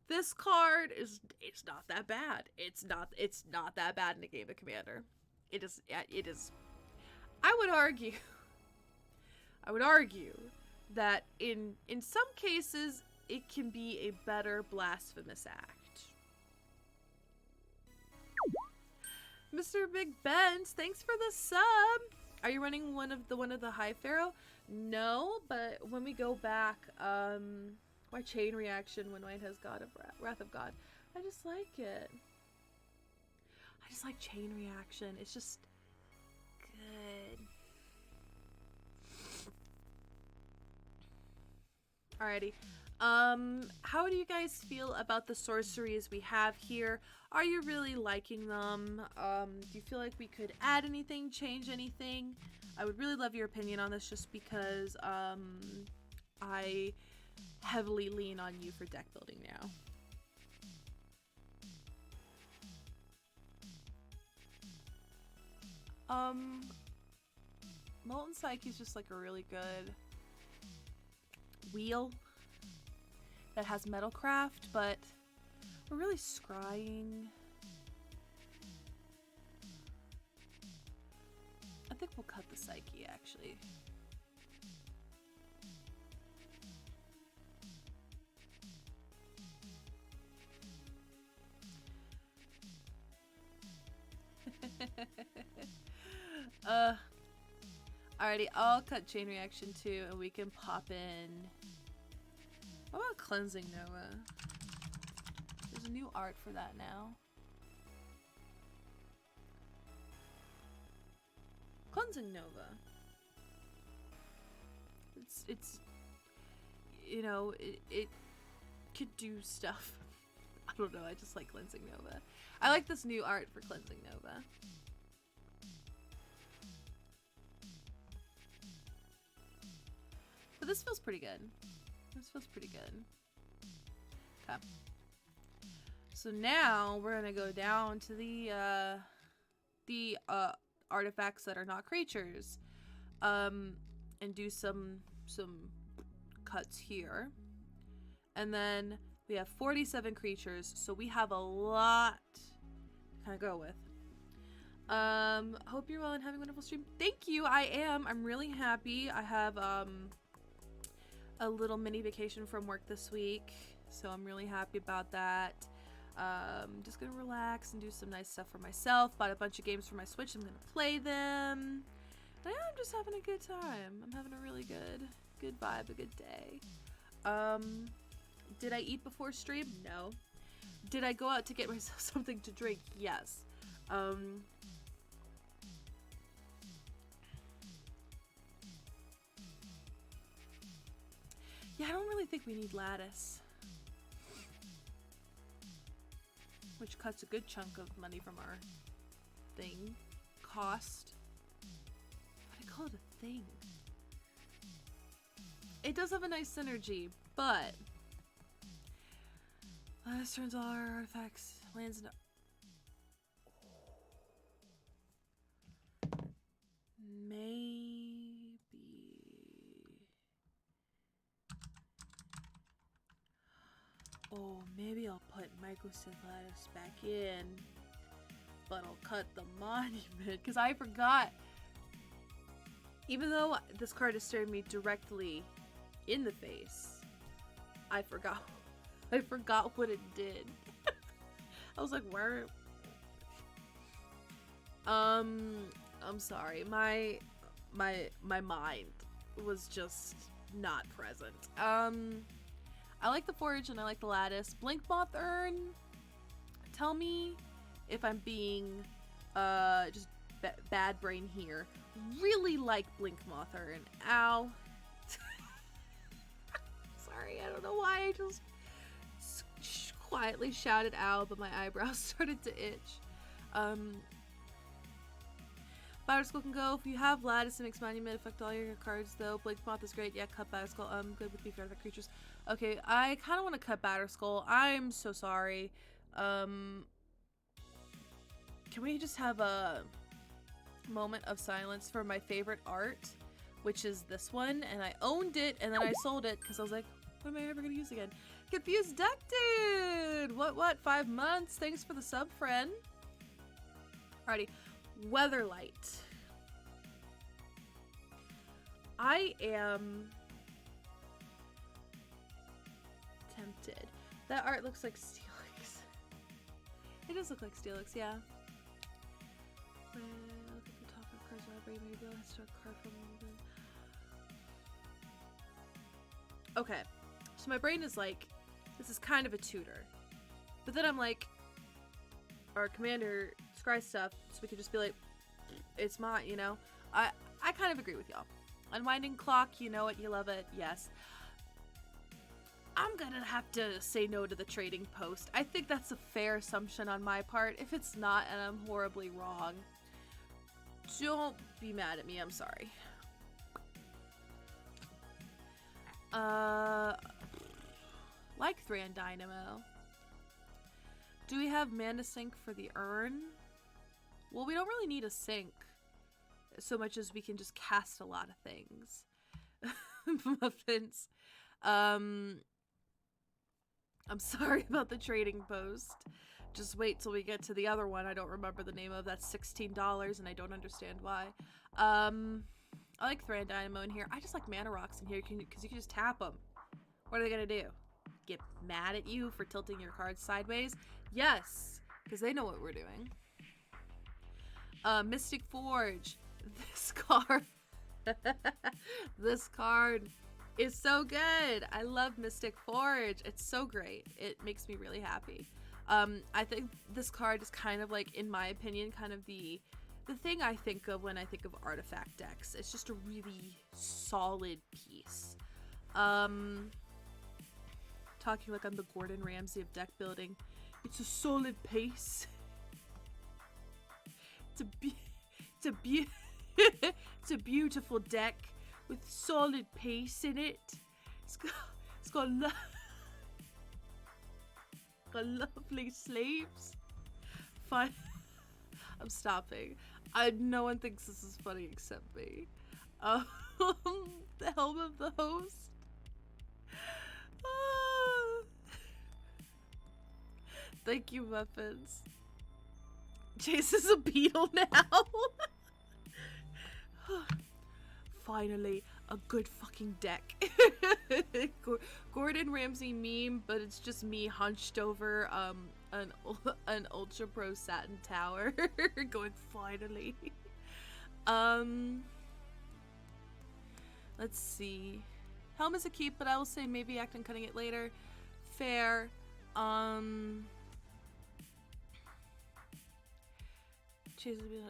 This card it's not that bad. It's not that bad in a game of Commander. It is. I would argue that in some cases it can be a better Blasphemous Act. Mr. Big Ben, thanks for the sub. Are you running one of the High Pharaoh? No, but when we go back, why Chain Reaction when White has God of Wrath of God? I just like it. I just like Chain Reaction. It's just good. Alrighty. How do you guys feel about the sorceries we have here? Are you really liking them? Do you feel like we could add anything, change anything? I would really love your opinion on this just because I heavily lean on you for deck building now. Molten Psyche is just like a really good wheel that has Metalcraft, but we're really scrying. I think we'll cut the Psyche, actually. Alrighty, I'll cut Chain Reaction too, and we can pop in. What about Cleansing Nova? There's a new art for that now. Cleansing Nova. It's you know, it could do stuff. I don't know, I just like Cleansing Nova. I like this new art for Cleansing Nova. But this feels pretty good. This feels pretty good. Okay. So now we're gonna go down to the artifacts that are not creatures, and do some cuts here, and then we have 47 creatures, so we have a lot to kind of go with. Hope you're well and having a wonderful stream. Thank you. I am. I'm really happy. I have a little mini vacation from work this week, so I'm really happy about that. Just gonna relax and do some nice stuff for myself. Bought a bunch of games for my Switch. I'm gonna play them. And I'm just having a good time. I'm having a really good vibe, a good day. Did I eat before stream? No. Did I go out to get myself something to drink? Yes. Yeah, I don't really think we need lattice. Which cuts a good chunk of money from our thing. Cost. But I call it a thing. It does have a nice synergy, but lattice turns all our artifacts, lands into... Maybe... Oh, maybe I'll put Microsynth Lattice back in, but I'll cut the monument, because I forgot. Even though this card is staring me directly in the face, I forgot what it did. I was like, where? I'm sorry. My mind was just not present. I like the forge and I like the lattice. Blink Moth Urn. Tell me if I'm being just bad brain here. Really like Blink Moth Urn. Ow. Sorry, I don't know why I just quietly shouted ow, but my eyebrows started to itch. Batterskull can go. If you have lattice, it makes monument affect all your cards though. Blink Moth is great. Yeah, cut Batterskull. Good with beef artifact creatures. Okay, I kind of want to cut Batterskull. I'm so sorry. Can we just have a moment of silence for my favorite art, which is this one, and I owned it and then I sold it because I was like, what am I ever gonna use again? Confused Duck Dude! What? 5 months? Thanks for the sub, friend. Alrighty. Weatherlight. I am tempted. That art looks like Steelix. It does look like Steelix, yeah. Look at the top of cards library. Maybe I'll start a card from the... Okay. So my brain is like, this is kind of a tutor. But then I'm like, our commander scry stuff, so we could just be like, it's mine, you know? I kind of agree with y'all. Unwinding Clock, you know it, you love it, yes. I'm gonna have to say no to the trading post. I think that's a fair assumption on my part. If it's not, and I'm horribly wrong, don't be mad at me, I'm sorry. Like Thran Dynamo. Do we have mana sink for the urn? Well, we don't really need a sink so much as we can just cast a lot of things. Muffins. I'm sorry about the trading post. Just wait till we get to the other one I don't remember the name of. That's $16 and I don't understand why. I like Thran Dynamo in here. I just like mana rocks in here because you can just tap them. What are they gonna do? Get mad at you for tilting your cards sideways? Yes, because they know what we're doing. Mystic Forge. This card. This card is so good. I love Mystic Forge. It's so great. It makes me really happy. I think this card is kind of like, in my opinion, kind of the thing I think of when I think of artifact decks. It's just a really solid piece. Talking like I'm the Gordon Ramsay of deck building. It's a solid piece. It's a beautiful deck with solid piece in it. It's got lovely sleeves. Fine. I'm stopping. No one thinks this is funny except me. The Helm of the Host. Thank you, Muffins. Chase is a beetle now. Finally, a good fucking deck. Gordon Ramsay meme, but it's just me hunched over an Ultra Pro Satin Tower, going finally. Let's see. Helm is a keep, but I will say maybe act on cutting it later. Fair.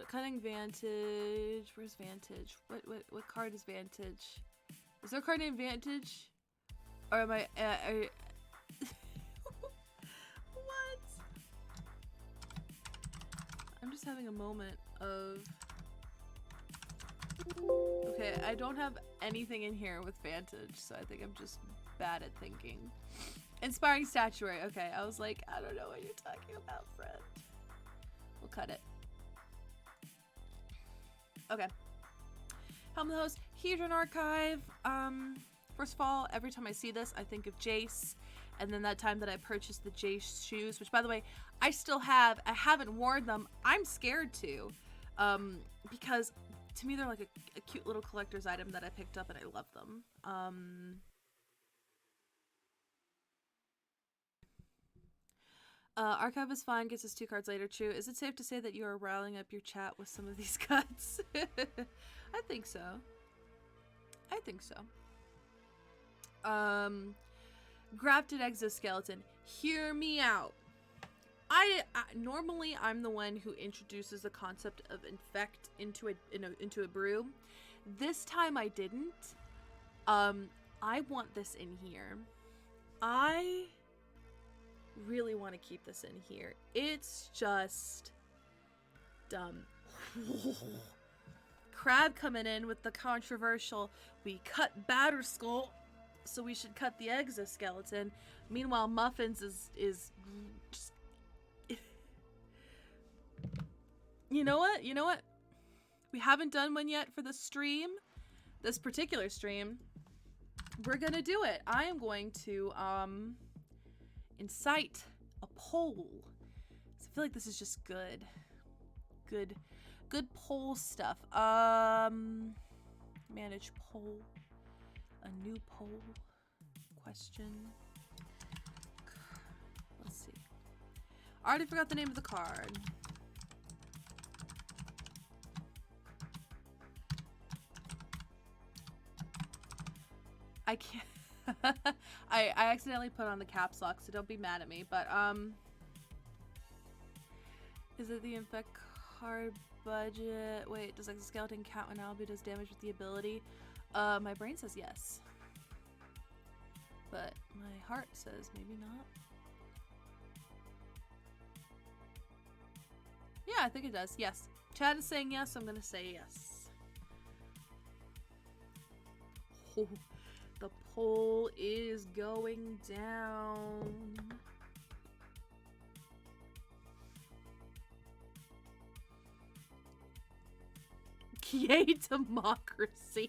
Cutting Vantage. Where's Vantage? What card is Vantage? Is there a card named Vantage? Or am I... what? I'm just having a moment of... Okay, I don't have anything in here with Vantage, so I think I'm just bad at thinking. Inspiring statuary. Okay, I was like, I don't know what you're talking about, friend. We'll cut it. Okay. Helm of the Host, Hedron Archive. First of all, every time I see this, I think of Jace. And then that time that I purchased the Jace shoes, which by the way, I still have. I haven't worn them. I'm scared to. Because to me, they're like a cute little collector's item that I picked up and I love them. Archive is fine, gets us 2 cards later. True. Is it safe to say that you are riling up your chat with some of these cuts? I think so. I think so. Grafted exoskeleton. Hear me out. I normally I'm the one who introduces the concept of infect into a brew. This time I didn't. I want this in here. I really want to keep this in here. It's just dumb. Crab coming in with the controversial, we cut Batterskull, so we should cut the exoskeleton. Meanwhile, Muffins is just... You know what? You know what? We haven't done one yet for the stream. This particular stream. We're gonna do it. I am going to incite a poll. So I feel like this is just good. Good poll stuff. Manage poll. A new poll. Question. Let's see. I already forgot the name of the card. I can't. I accidentally put on the caps lock, so don't be mad at me. But is it the infect card budget? Wait, does exoskeleton count when Alibou does damage with the ability? My brain says yes, but my heart says maybe not. Yeah, I think it does. Yes, Chad is saying yes. So I'm gonna say yes. Oh. The poll is going down. Yay, democracy.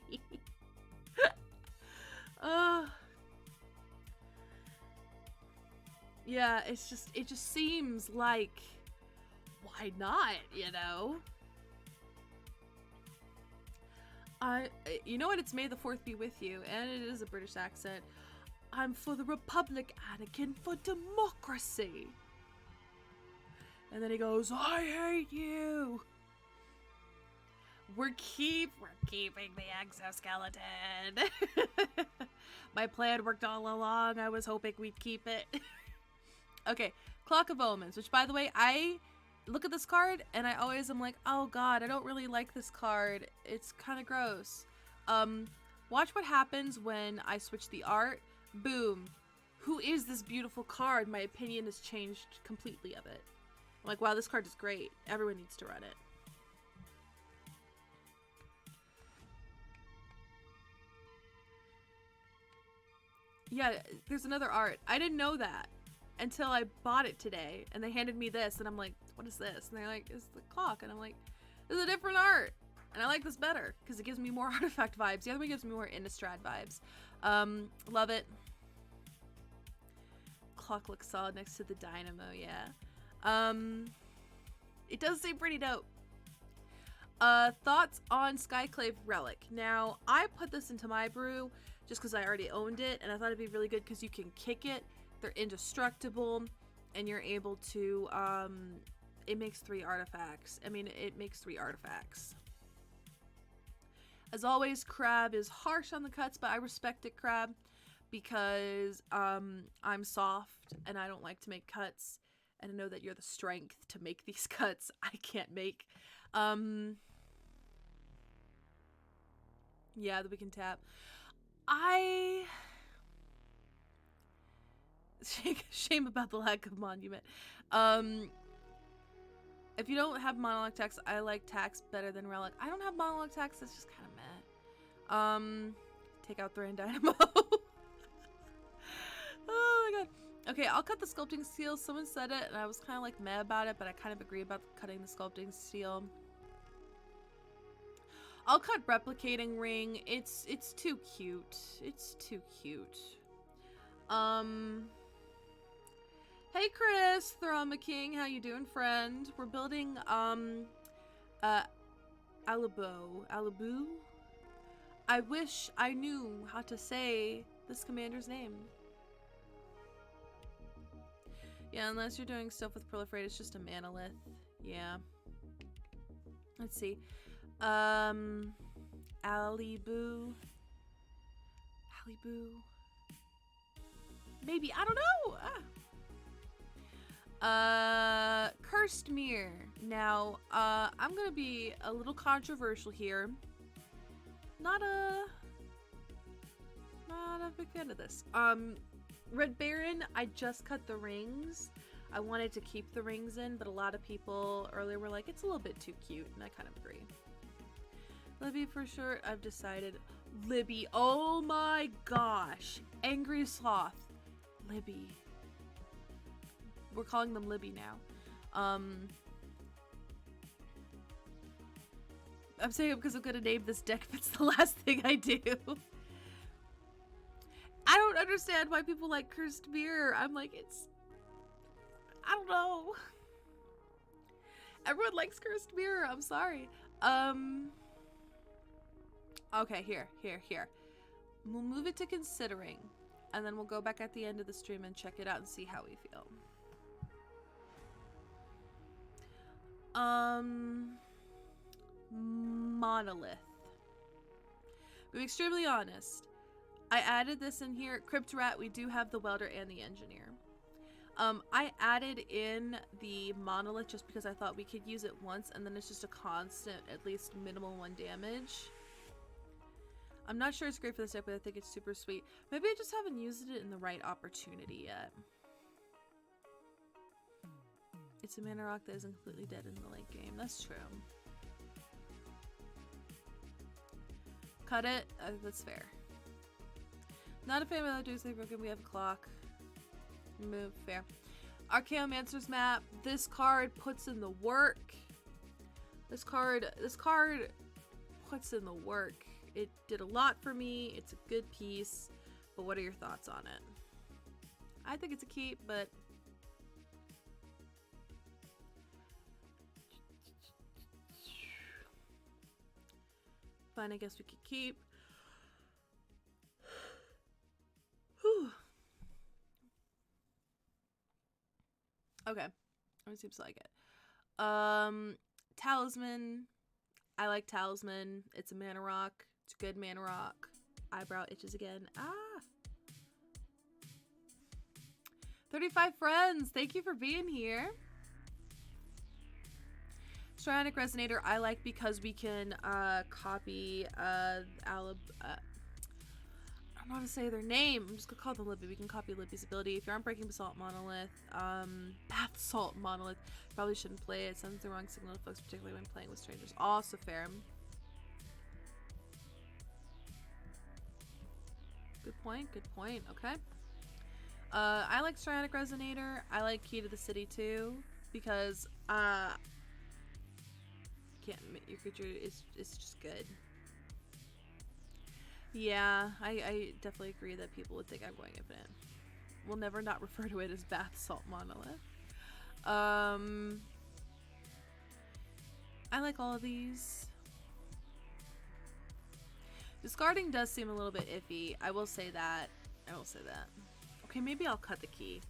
Yeah, it just seems like, why not, you know? You know what? It's May the 4th be with you, and it is a British accent. I'm for the Republic, Anakin, for democracy. And then he goes, I hate you. We're keeping the exoskeleton. My plan worked all along. I was hoping we'd keep it. Okay, Clock of Omens, which by the way, I look at this card and I always am like, oh god, I don't really like this card. It's kind of gross. Watch what happens when I switch the art. Boom. Who is this beautiful card? My opinion has changed completely of it. I'm like, wow, this card is great. Everyone needs to run it. Yeah, there's another art. I didn't know that until I bought it today, and they handed me this, and I'm like, what is this? And they're like, it's the clock, and I'm like, this is a different art, and I like this better because it gives me more artifact vibes. The other one gives me more Innistrad vibes. Love it. Clock looks solid next to the dynamo. Yeah. It does seem pretty dope. Thoughts on Skyclave Relic. Now, I put this into my brew just because I already owned it, and I thought it'd be really good because you can kick it. They're indestructible, and you're able to, it makes 3 artifacts. I mean, it makes 3 artifacts. As always, Crab is harsh on the cuts, but I respect it, Crab, because I'm soft, and I don't like to make cuts, and I know that you're the strength to make these cuts I can't make. Yeah, that we can tap. Shame about the lack of monument. If you don't have monologue text, I like tax better than relic. I don't have monologue text. It's just kind of meh. Take out Thran Dynamo. Oh my god. Okay, I'll cut the sculpting steel. Someone said it, and I was kind of like meh about it, but I kind of agree about cutting the sculpting steel. I'll cut replicating ring. It's too cute. It's too cute. Hey Chris, Thrama King, how you doing, friend? We're building Alibou. I wish I knew how to say this commander's name. Yeah, unless you're doing stuff with proliferate, it's just a manolith. Yeah. Let's see. Alibou. Maybe, I don't know. Cursed Mirror. Now, I'm gonna be a little controversial here. Not a big fan of this. Red Baron, I just cut the rings. I wanted to keep the rings in, but a lot of people earlier were like, it's a little bit too cute, and I kind of agree. Libby for sure, I've decided. Libby, oh my gosh. Angry Sloth. Libby. We're calling them Libby now. I'm saying it because I'm gonna name this deck if it's the last thing I do. I don't understand why people like Cursed Mirror. I'm like, I don't know. Everyone likes Cursed Mirror. I'm sorry. Okay, here. We'll move it to considering, and then we'll go back at the end of the stream and check it out and see how we feel. Monolith. Being extremely honest, I added this in here. Crypt Rat, we do have the welder and the engineer. I added in the monolith just because I thought we could use it once, and then it's just a constant, at least minimal 1 damage. I'm not sure it's great for this deck, but I think it's super sweet. Maybe I just haven't used it in the right opportunity yet. It's a mana rock that isn't completely dead in the late game. That's true. Cut it. That's fair. Not a fan of the Doomsday Broken. We have a clock. Move. Fair. Archaeomancer's map. This card puts in the work. This card puts in the work. It did a lot for me. It's a good piece. But what are your thoughts on it? I think it's a keep, but fine, I guess we could keep. Whew. Okay. It seems like it. Talisman. I like Talisman. It's a mana rock. It's a good mana rock. Eyebrow itches again. 35 friends. Thank you for being here. Strionic Resonator I like because we can copy I don't know how to say their name. I'm just gonna call them Libby. We can copy Libby's ability. If you're on Breaking Basalt Monolith, Bath Salt Monolith, probably shouldn't play it. Sends the wrong signal to folks, particularly when playing with strangers. Also fair. Good point. Good point. Okay. I like Strionic Resonator. I like Key to the City too because your creature is just good. Yeah, I definitely agree that people would think I'm going infinite. We'll never not refer to it as Bath Salt Monolith. I like all of these. Discarding does seem a little bit iffy. I will say that. Okay, maybe I'll cut the key.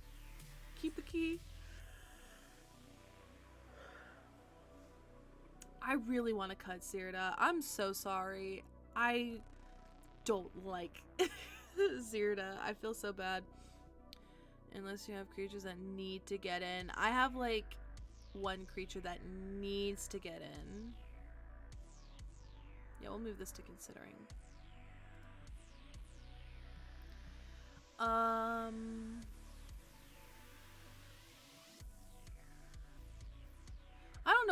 Keep the key. I really want to cut Zirda. I'm so sorry. I don't like Zirda. I feel so bad. Unless you have creatures that need to get in. I have like one creature that needs to get in. Yeah, we'll move this to considering.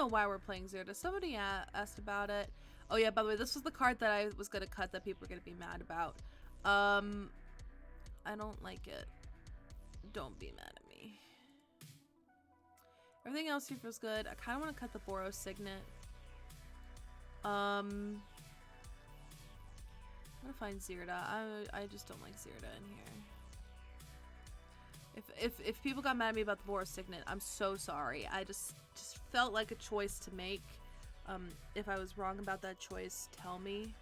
know why we're playing Zirda. Somebody asked about it. Oh yeah, by the way, this was the card that I was gonna cut that people were gonna be mad about. I don't like it. Don't be mad at me. Everything else here feels good. I kind of want to cut the Boros signet. I'm gonna find Zirda. I just don't like Zirda in here. If people got mad at me about the Boros signet, I'm so sorry. I just felt like a choice to make. If I was wrong about that choice, tell me.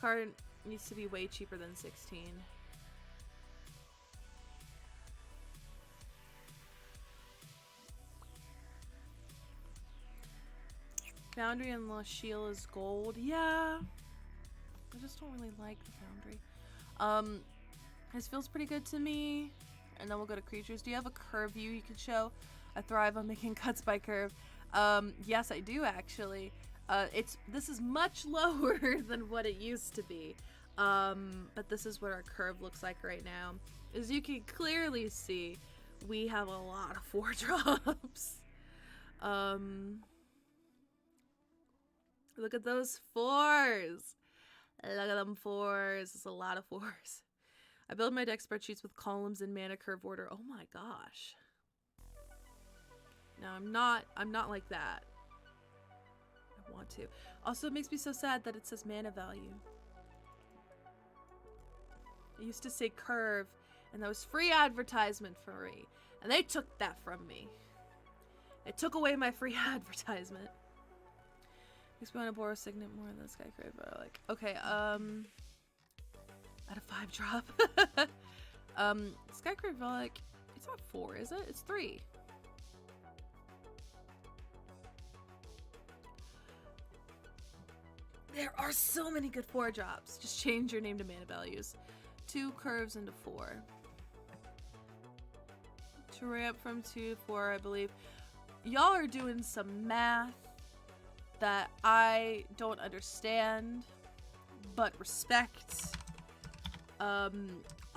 Card needs to be way cheaper than 16. Foundry and Lasheel is gold. Yeah. I just don't really like the Foundry. This feels pretty good to me. And then we'll go to creatures. Do you have a curve view you can show? I thrive on making cuts by curve. Yes, I do actually. This is much lower than what it used to be. But this is what our curve looks like right now. As you can clearly see, we have a lot of 4-drops. Look at those 4s. Look at them 4s. It's a lot of 4s. I build my deck spreadsheets with columns in mana curve order. Oh my gosh. No, I'm not like that. I want to. Also, it makes me so sad that it says mana value. It used to say curve, and that was free advertisement for me. And they took that from me. They took away my free advertisement. Makes me want to Boros signet more than Sky Crave, but I like. Okay, at a 5-drop. Sky Crave, like, it's not 4, is it? It's 3. There are so many good 4-drops. Just change your name to mana values. 2 curves into 4. To ramp from 2 to 4, I believe. Y'all are doing some math that I don't understand, but respect.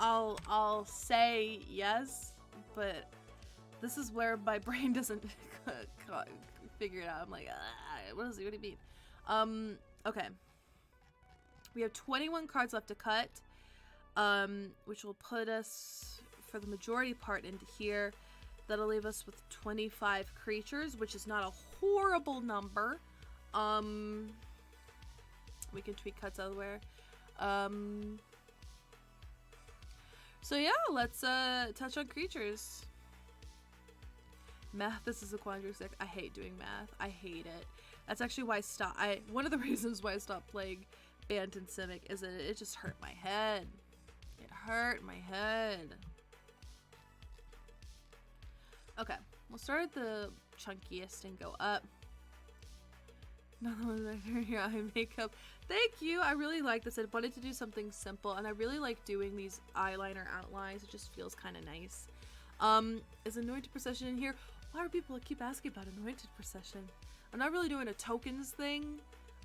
I'll say yes, but this is where my brain doesn't figure it out. I'm like, what do you mean? Okay. We have 21 cards left to cut, which will put us, for the majority part, into here. That'll leave us with 25 creatures, which is not a horrible number. We can tweak cuts elsewhere. So yeah, let's touch on creatures. Math, this is a quandary deck. I hate doing math. I hate it. That's actually why one of the reasons why I stopped playing Bant and Simic is that it just hurt my head. It hurt my head. Okay, we'll start at the chunkiest and go up. Another one right here, eye makeup. Thank you. I really like this. I wanted to do something simple, and I really like doing these eyeliner outlines. It just feels kind of nice. Is Anointed Procession in here? Why do people keep asking about Anointed Procession? I'm not really doing a tokens thing.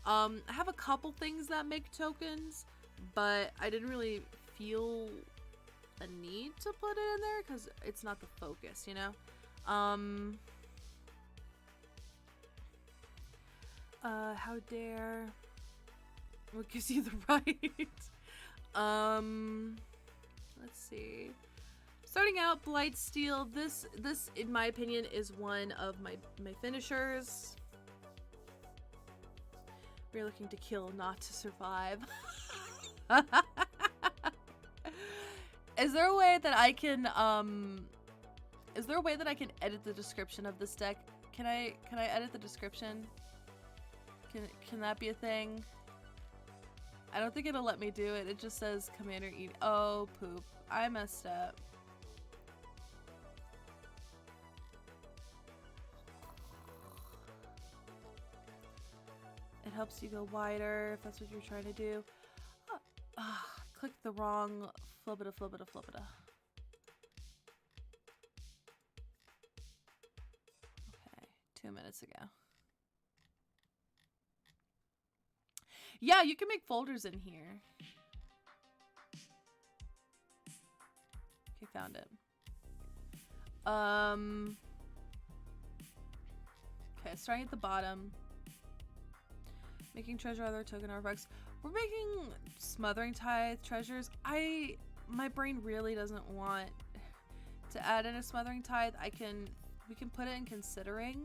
I have a couple things that make tokens, but I didn't really feel a need to put it in there because it's not the focus, you know? How dare? What gives you the right? Let's see. Starting out, Blightsteel. This, in my opinion, is one of my finishers. We're looking to kill, not to survive. Is there a way that I can, edit the description of this deck? Can I edit the description? Can that be a thing? I don't think it'll let me do it. It just says Commander EDH. Oh, poop. I messed up. It helps you go wider if that's what you're trying to do. Clicked the wrong flippita. Okay, 2 minutes ago. Yeah, you can make folders in here. Okay, found it. Okay, starting at the bottom. Making treasure other token artifacts. We're making Smothering Tithe treasures. My brain really doesn't want to add in a Smothering Tithe. We can put it in Considering,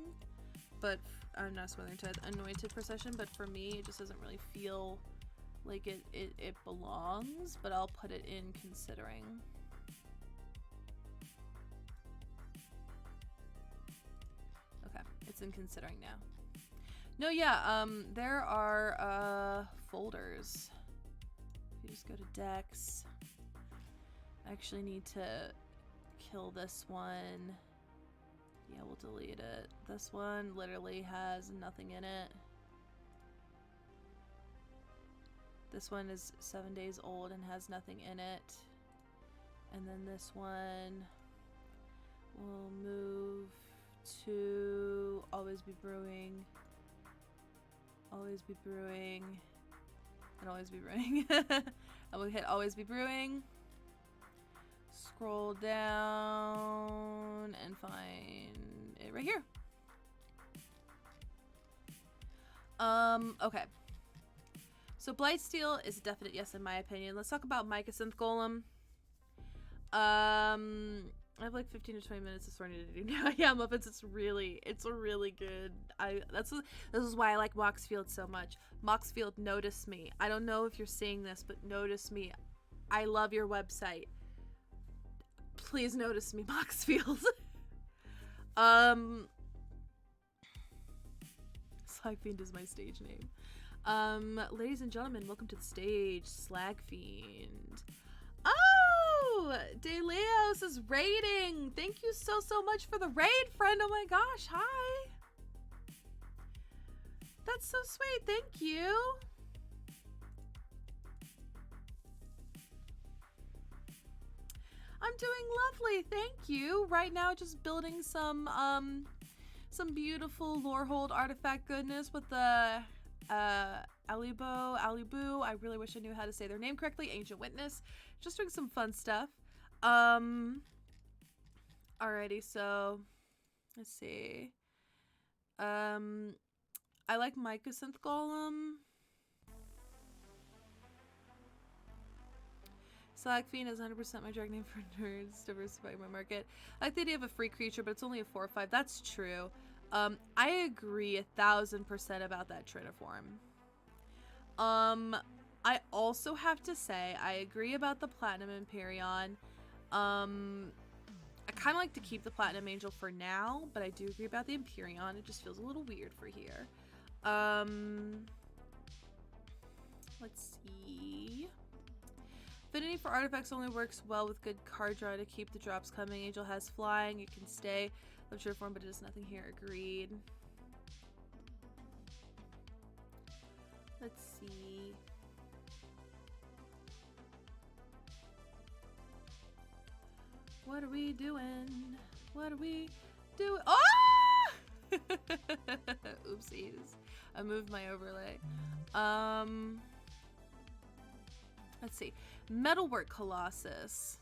but I'm not Smothering Tithe, Anointed Procession, but for me it just doesn't really feel like it belongs, but I'll put it in Considering. Okay, it's in Considering now. No, yeah, there are folders. If you just go to decks, I actually need to kill this one. Yeah, we'll delete it. This one literally has nothing in it. This one is 7 days old and has nothing in it. And then this one will move to Always Be Brewing. Always Be Brewing. And Always Be Brewing. And we'll hit Always Be Brewing. Scroll down and find it right here. Okay. So Blightsteel is a definite yes in my opinion. Let's talk about Mycosynth Golem. I have like 15 to 20 minutes of sorting to do now. Yeah, Muffins, it's a really good. This is why I like Moxfield so much. Moxfield, notice me. I don't know if you're seeing this, but notice me. I love your website. Please notice me, Moxfield. Slagfiend is my stage name. Ladies and gentlemen, welcome to the stage, Slagfiend. Oh, DeLeos is raiding. Thank you so much for the raid, friend. Oh my gosh, hi. That's so sweet. Thank you. I'm doing lovely, thank you. Right now, just building some beautiful Lorehold artifact goodness with the Alibou. I really wish I knew how to say their name correctly. Ancient Witness. Just doing some fun stuff. Alrighty, so let's see. I like Mycosynth Golem. Slagfiend is 100% my drag name for nerds, diversifying my market. I like the idea of a free creature, but it's only a 4/5. That's true. I agree 1000% about that Triniform. I also have to say, I agree about the Platinum Empyrean. I kind of like to keep the Platinum Angel for now, but I do agree about the Empyrean. It just feels a little weird for here. Let's see. Affinity for artifacts only works well with good card draw to keep the drops coming. Angel has flying, it can stay. Love true form, but it does nothing here. Agreed. Let's see. What are we doing? What are we doing? Oh! Oopsies. I moved my overlay. Let's see. Metalwork Colossus.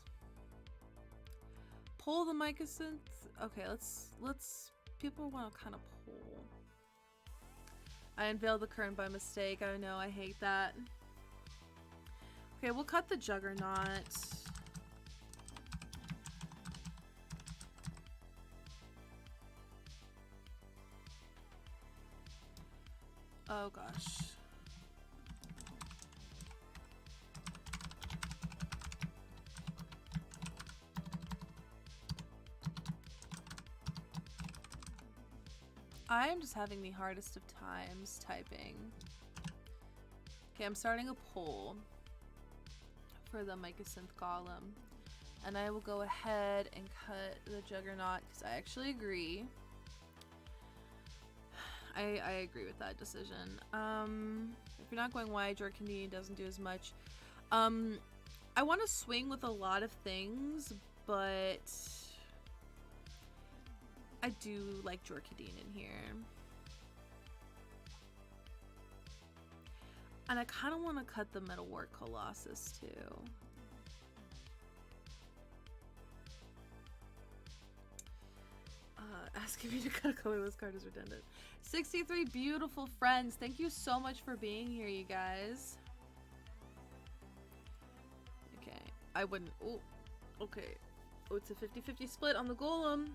Pull the Mycosynth. Okay, let's people want to kind of pull. I unveiled the current by mistake. I know, I hate that. Okay, we'll cut the Juggernaut. Oh gosh. I am just having the hardest of times typing. Okay, I'm starting a poll for the Mycosynth Golem. And I will go ahead and cut the Juggernaut because I actually agree. I agree with that decision. If you're not going wide, Jorkandine doesn't do as much. I want to swing with a lot of things, but I do like Jorkandine in here. And I kind of want to cut the Metalwork Colossus too. Asking me to cut a colorless card is redundant. 63 beautiful friends. Thank you so much for being here, you guys. Okay. I wouldn't. Oh, okay. Oh, it's a 50-50 split on the golem.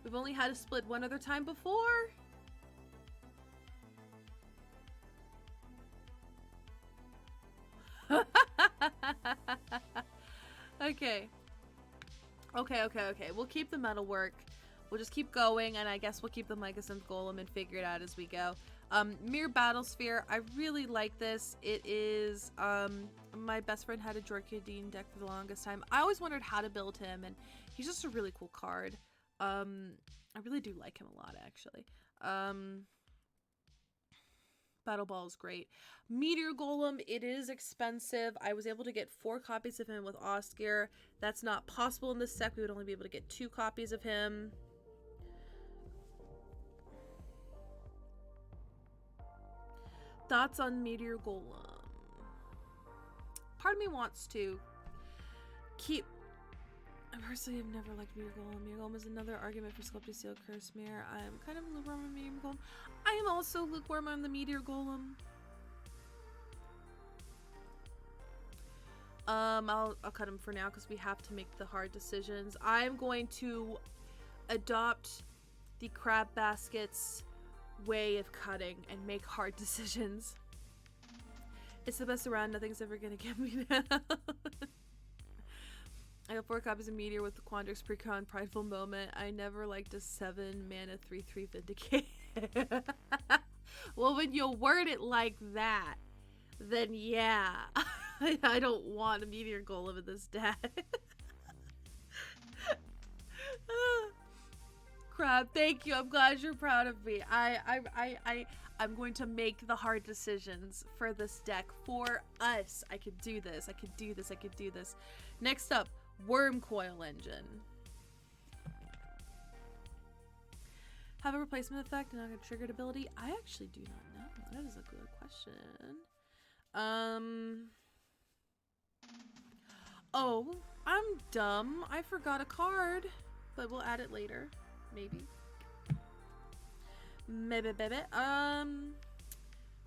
We've only had a split one other time before. Okay. Okay. We'll keep the metalwork. We'll just keep going, and I guess we'll keep the Mycosynth Golem and figure it out as we go. Mere Battlesphere. I really like this. It is, my best friend had a Jorkadine deck for the longest time. I always wondered how to build him, and he's just a really cool card. I really do like him a lot, actually. Battle Ball is great. Meteor Golem, it is expensive. I was able to get 4 copies of him with Oscar. That's not possible in this set. We would only be able to get 2 copies of him. Thoughts on Meteor Golem? Part of me wants to keep... I personally have never liked Meteor Golem. Meteor Golem is another argument for Sculpted Steel Curse Mirror. I am kind of lukewarm on Meteor Golem. I am also lukewarm on the Meteor Golem. I'll cut him for now because we have to make the hard decisions. I'm going to adopt the Crab Basket's way of cutting and make hard decisions. It's the best around. Nothing's ever gonna get me down. I got 4 copies of Meteor with the Quandrix Precon Prideful Moment. I never liked a 7 mana 3/3 Vindicate. Well, when you word it like that, then yeah. I don't want a Meteor Golem in this deck. Crab, thank you. I'm glad you're proud of me. I'm going to make the hard decisions for this deck for us. I could do this. I could do this. I could do this. Next up, Worm Coil Engine. Have a replacement effect and not a triggered ability? I actually do not know. That is a good question. Oh, I'm dumb. I forgot a card, but we'll add it later. Maybe. Maybe.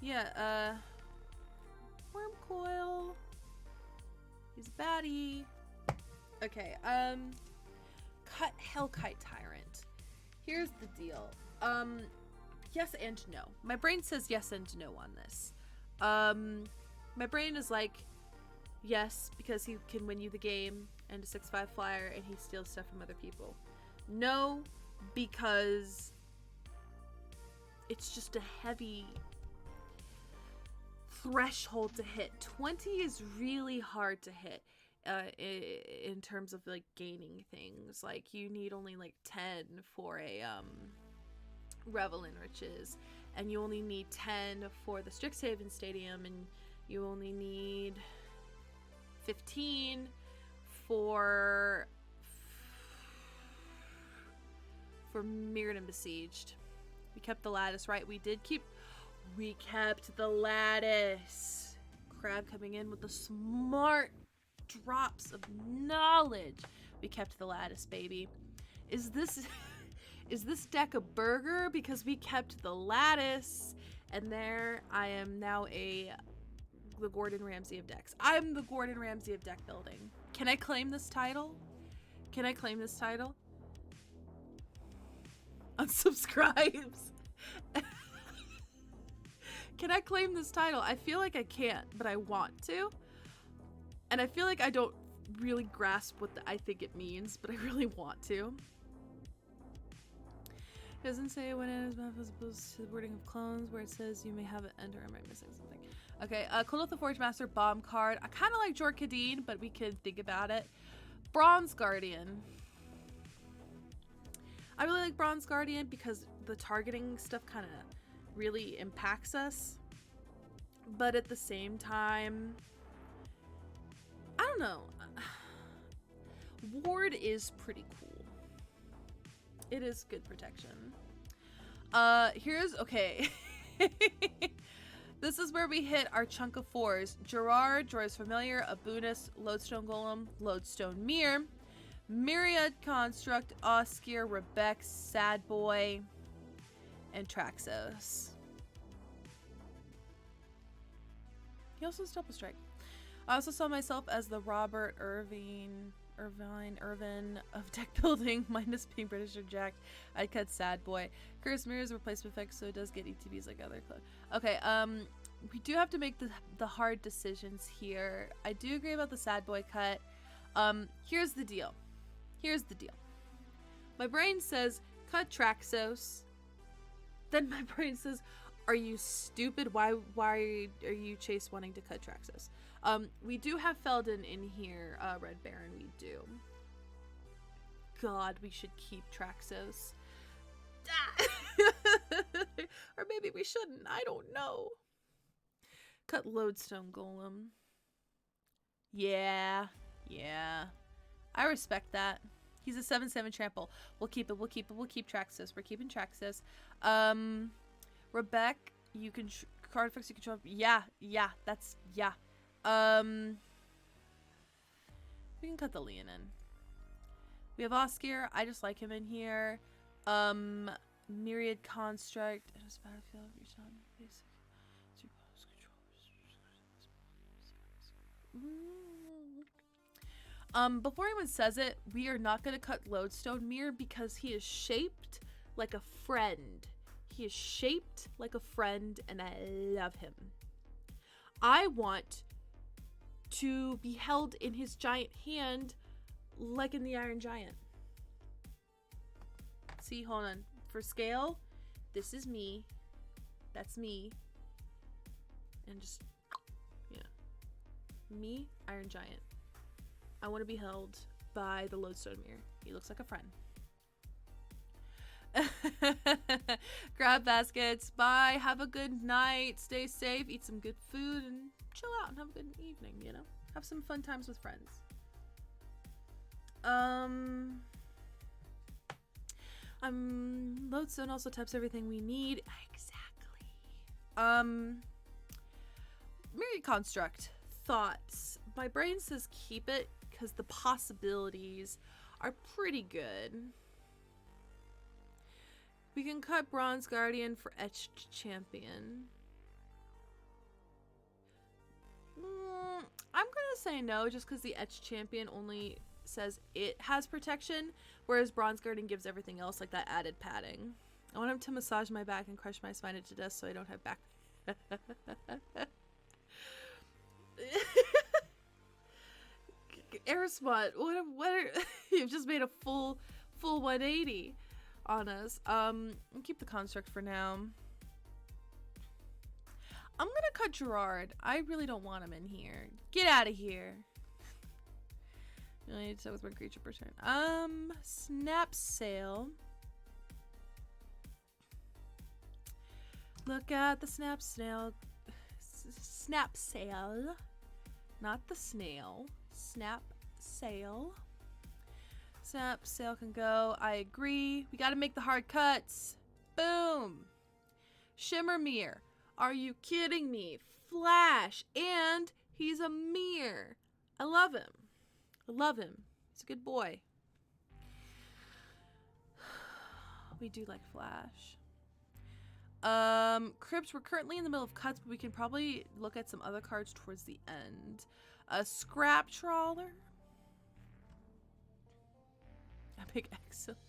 Yeah, Worm Coil. He's a baddie. Okay, cut Hellkite Tyrant. Here's the deal. Yes and no. My brain says yes and no on this. My brain is like, yes, because he can win you the game and a 6/5 flyer and he steals stuff from other people. No, because it's just a heavy threshold to hit. 20 is really hard to hit in terms of like gaining things. Like you need only like 10 for a Revel in Riches, and you only need 10 for the Strixhaven Stadium, and you only need 15 for Mirrored and Besieged. We kept the lattice, right? We kept the lattice. Crab coming in with the smart drops of knowledge. We kept the lattice, baby. Is this deck a burger because we kept the lattice? And there I am now the Gordon Ramsay of decks. I'm the Gordon Ramsay of deck building. Can I claim this title? Can I claim this title? Unsubscribes. Can I claim this title? I feel like I can't, but I want to. And I feel like I don't really grasp what I think it means, but I really want to. It doesn't say when it is map as opposed to the wording of clones where it says you may have it enter. Am I missing something? Okay, Kodal the Forge Master bomb card. I kind of like Jorkadine, but we could think about it. Bronze Guardian. I really like Bronze Guardian because the targeting stuff kind of really impacts us. But at the same time, I don't know. Ward is pretty cool. It is good protection. Okay. This is where we hit our chunk of 4s. Gerard, Jor's Familiar, Abunis, Lodestone Golem, Lodestone Mirror, Myriad Construct, Oscar, Rebek, Sad Boy, and Traxos. He also has Double Strike. I also saw myself as the Robert Irvin of deck building, minus being British or jacked. I'd cut Sad Boy. Curse Mirror is a replacement effect, so it does get ETBs like other clothes. Okay, we do have to make the hard decisions here. I do agree about the Sad Boy cut. Here's the deal. Here's the deal. My brain says, cut Traxos. Then my brain says, are you stupid? Why are you Chase wanting to cut Traxos? We do have Feldon in here, Red Baron, we do. God, we should keep Traxos. Or maybe we shouldn't, I don't know. Cut Lodestone Golem. Yeah. I respect that. He's a 7/7 trample. We'll keep it. We'll keep Traxos. We're keeping Traxos. Rebek, you can card effects you control. Yeah. We can cut the Leonin. We have Oscar. I just like him in here. Myriad Construct. It is battlefield every time. Basic. Before anyone says it, we are not going to cut Lodestone Mirror because he is shaped like a friend. He is shaped like a friend, and I love him. I want to be held in his giant hand like in the Iron Giant. See, hold on. For scale, this is me. That's me. And just, yeah. Me, Iron Giant. I want to be held by the Lodestone Mirror. He looks like a friend. Grab baskets. Bye. Have a good night. Stay safe. Eat some good food and chill out and have a good evening, you know? Have some fun times with friends. Lodestone also types everything we need. Exactly. Myriad Construct. Thoughts. My brain says keep it because the possibilities are pretty good. We can cut Bronze Guardian for Etched Champion. I'm gonna say no just because the Etched Champion only says it has protection, whereas Bronze Guardian gives everything else like that added padding. I want him to massage my back and crush my spine into dust so I don't have back. Airspot, what are you've just made a full 180 on us. I'll keep the construct for now. I'm gonna cut Gerard. I really don't want him in here. Get out of here. You only need to talk with one creature per turn. Snap Sail. Look at the snap snail. Snap Sail. Not the snail. Snap Sail. Snap Sail can go. I agree. We gotta make the hard cuts. Boom. Shimmermere. Are you kidding me? Flash. And he's a mirror. I love him. I love him. He's a good boy. We do like Flash. Crypt, we're currently in the middle of cuts, but we can probably look at some other cards towards the end. A Scrap Trawler. I make excellent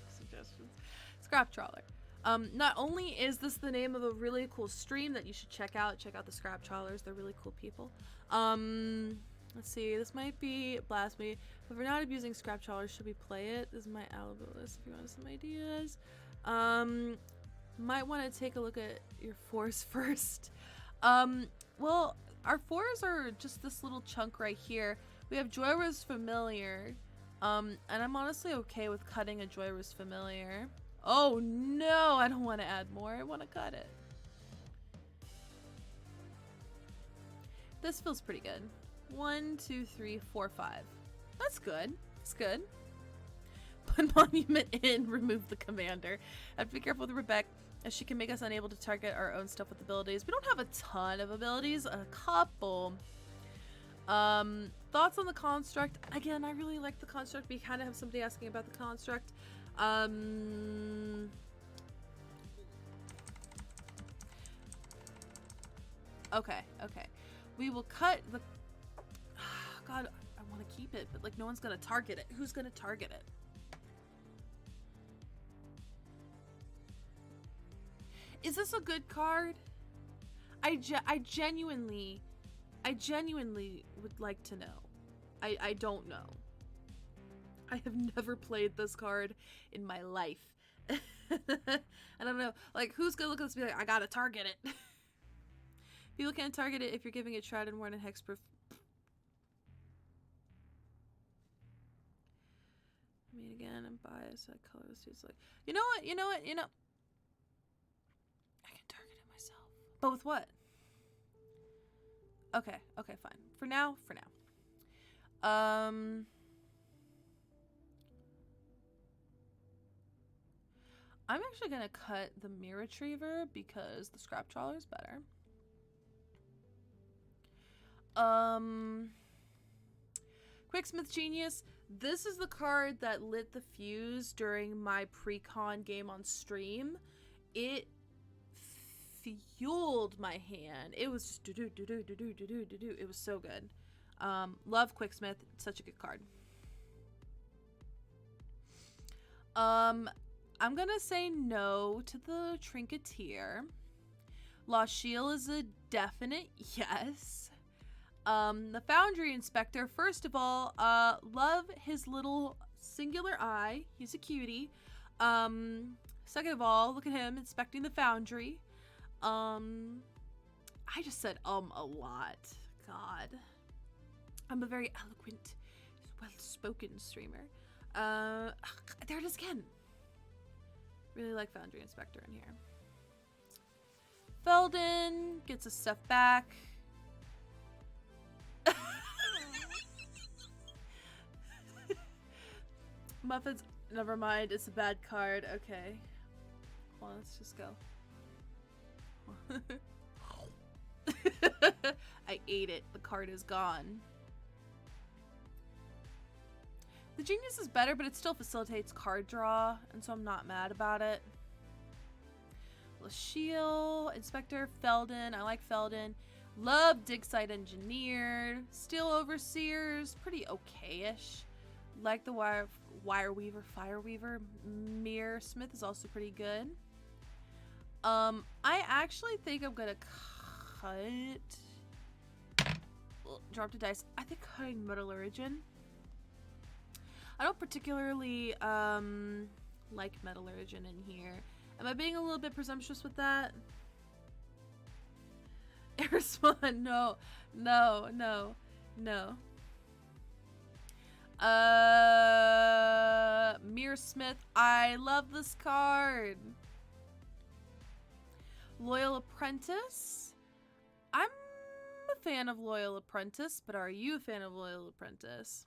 suggestions. Scrap Trawler. Not only is this the name of a really cool stream that you should check out the Scrap Trawlers. They're really cool people. Let's see, this might be blasphemy. If we're not abusing Scrap Trawlers, should we play it? This is my Alibou list if you want some ideas. Might want to take a look at your fours first. Well, our fours are just this little chunk right here. We have Joyrose Familiar. And I'm honestly okay with cutting a Joyrose Familiar. Oh no, I don't want to add more. I want to cut it. This feels pretty good. 1, 2, 3, 4, 5. That's good. That's good. Put Monument in, remove the commander. Have to be careful with Rebek, as she can make us unable to target our own stuff with abilities. We don't have a ton of abilities, a couple. Thoughts on the construct? Again, I really like the construct. We kind of have somebody asking about the construct. Okay. We will cut the... God, I want to keep it, but like no one's gonna target it. Who's gonna target it? Is this a good card? I genuinely would like to know. I don't know. I have never played this card in my life. I don't know. Like, who's gonna look at this and be like, I gotta target it? People can't target it if you're giving it shroud and ward and hexproof. I mean, again, I'm biased. I color this dude's like, you know what? I can target it myself. But with what? Okay, fine. For now. I'm actually gonna cut the Mirror Retriever because the Scrap Trawler is better. Quicksmith Genius. This is the card that lit the fuse during my pre-con game on stream. It fueled my hand. It was just do-do-do-do-do-do-do-do-do. It was so good. Love Quicksmith. It's such a good card. I'm gonna say no to the Trinketeer. Lost Shield is a definite yes. The Foundry Inspector, first of all, love his little singular eye. He's a cutie. Second of all, look at him inspecting the Foundry. I just said a lot. God. I'm a very eloquent, well-spoken streamer. There it is again. Really like Foundry Inspector in here. Felden gets his stuff back. Muffins, never mind, it's a bad card. Okay. Well, let's just go. I ate it. The card is gone. The Genius is better, but it still facilitates card draw, and so I'm not mad about it. Lachille, Inspector, Felden. I like Felden. Love Digsite Engineered. Steel Overseers, pretty okay-ish. Like the Wire Weaver, Fire Weaver. Mirror Smith is also pretty good. I actually think I'm gonna cut... Dropped a dice. I think cutting Metallurgian. I don't particularly like Metallurgian in here. Am I being a little bit presumptuous with that? Erismon, no. Mirror Smith, I love this card. Loyal Apprentice. I'm a fan of Loyal Apprentice, but are you a fan of Loyal Apprentice?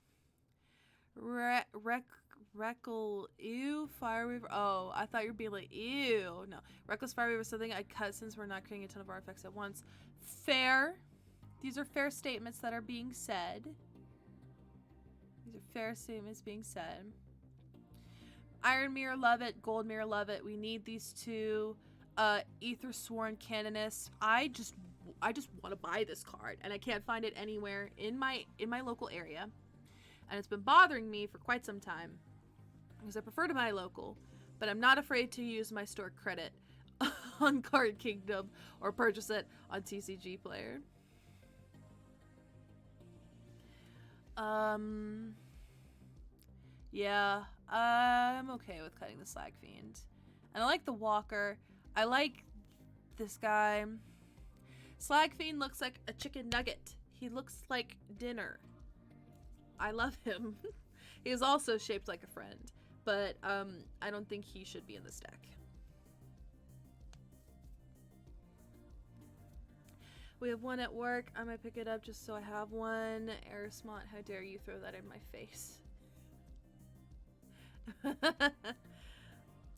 Reckle, ew, Fireweaver. Oh, I thought you were being like, ew. No, Reckless Fireweaver is something I cut since we're not creating a ton of artifacts at once. Fair. These are fair statements that are being said. Iron Mirror, love it. Gold Mirror, love it. We need these two. Ether Sworn Canonist. I just want to buy this card, and I can't find it anywhere in my local area. And it's been bothering me for quite some time because I prefer to buy local, but I'm not afraid to use my store credit on Card Kingdom or purchase it on TCG Player. Yeah, I'm okay with cutting the Slag Fiend. And I like the Walker. I like this guy. Slag Fiend looks like a chicken nugget. He looks like dinner. I love him. He is also shaped like a friend, but I don't think he should be in this deck. We have one at work. I might pick it up just so I have one. Erismont, how dare you throw that in my face?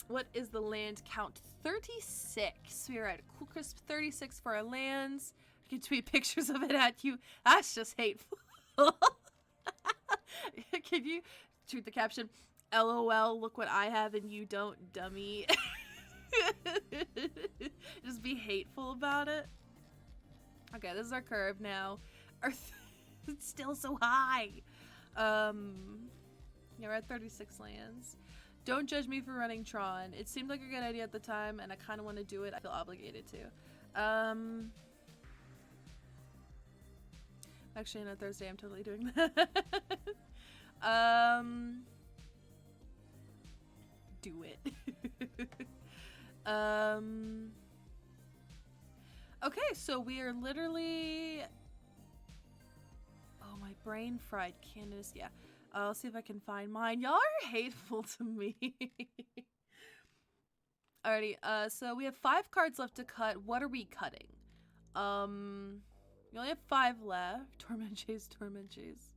What is the land count? 36. We are at a cool crisp 36 for our lands. I can tweet pictures of it at you. That's just hateful. Can you tweet the caption, LOL, look what I have and you don't, dummy. Just be hateful about it. Okay, this is our curve now. It's still so high. Yeah, we're at 36 lands. Don't judge me for running Tron. It seemed like a good idea at the time, and I kind of want to do it. I feel obligated to. Actually, on a Thursday, I'm totally doing that. Do it. Okay, so we are literally... Oh, my brain fried. Candace, yeah. I'll see if I can find mine. Y'all are hateful to me. Alrighty, so we have 5 cards left to cut. What are we cutting? We only have 5 left. Torment Chase, Torment Chase.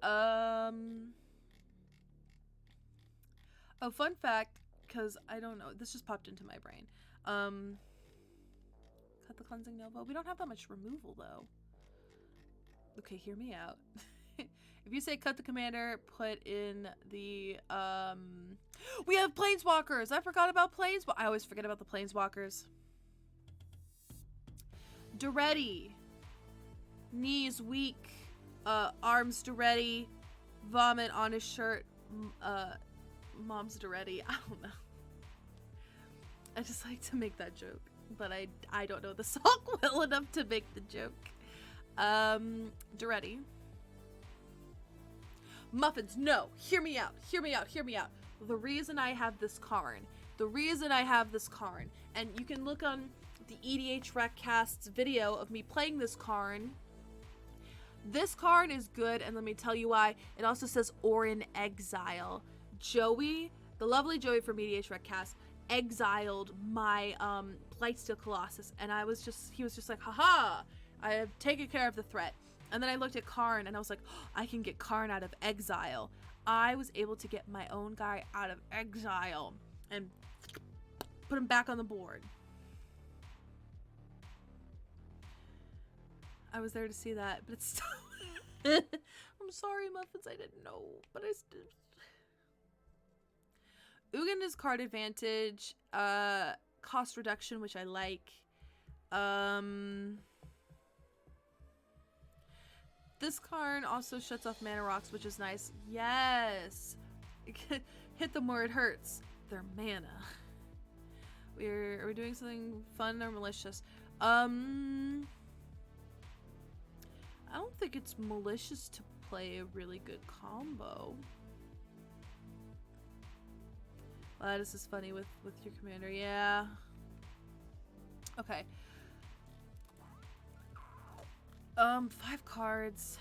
Oh, fun fact, because I don't know. This just popped into my brain. Cut the Cleansing Nova. We don't have that much removal, though. Okay, hear me out. If you say cut the commander, put in the, we have Planeswalkers! I forgot about Planeswalkers. I always forget about the Planeswalkers. Duretti. Knees weak. Arms Duretti. Vomit on his shirt. Mom's Duretti. I don't know. I just like to make that joke. But I don't know the song well enough to make the joke. Duretti. Muffins, no. Hear me out. Hear me out. Hear me out. The reason I have this Karn. And you can look on the EDH Recast's video of me playing this Karn. This Karn is good, and let me tell you why. It also says Orin Exile. Joey, the lovely Joey from EDH Recast, exiled my Blightsteel Colossus, and he was just like, haha, I have taken care of the threat. And then I looked at Karn, and I was like, oh, I can get Karn out of exile. I was able to get my own guy out of exile and put him back on the board. I was there to see that, but it's still... I'm sorry, Muffins, I didn't know, but I still... Ugin is card advantage, cost reduction, which I like. This Karn also shuts off mana rocks, which is nice. Yes! Hit them where it hurts. Their mana. Are we doing something fun or malicious? I don't think it's malicious to play a really good combo. This is funny with your commander. Yeah. Okay. 5 cards.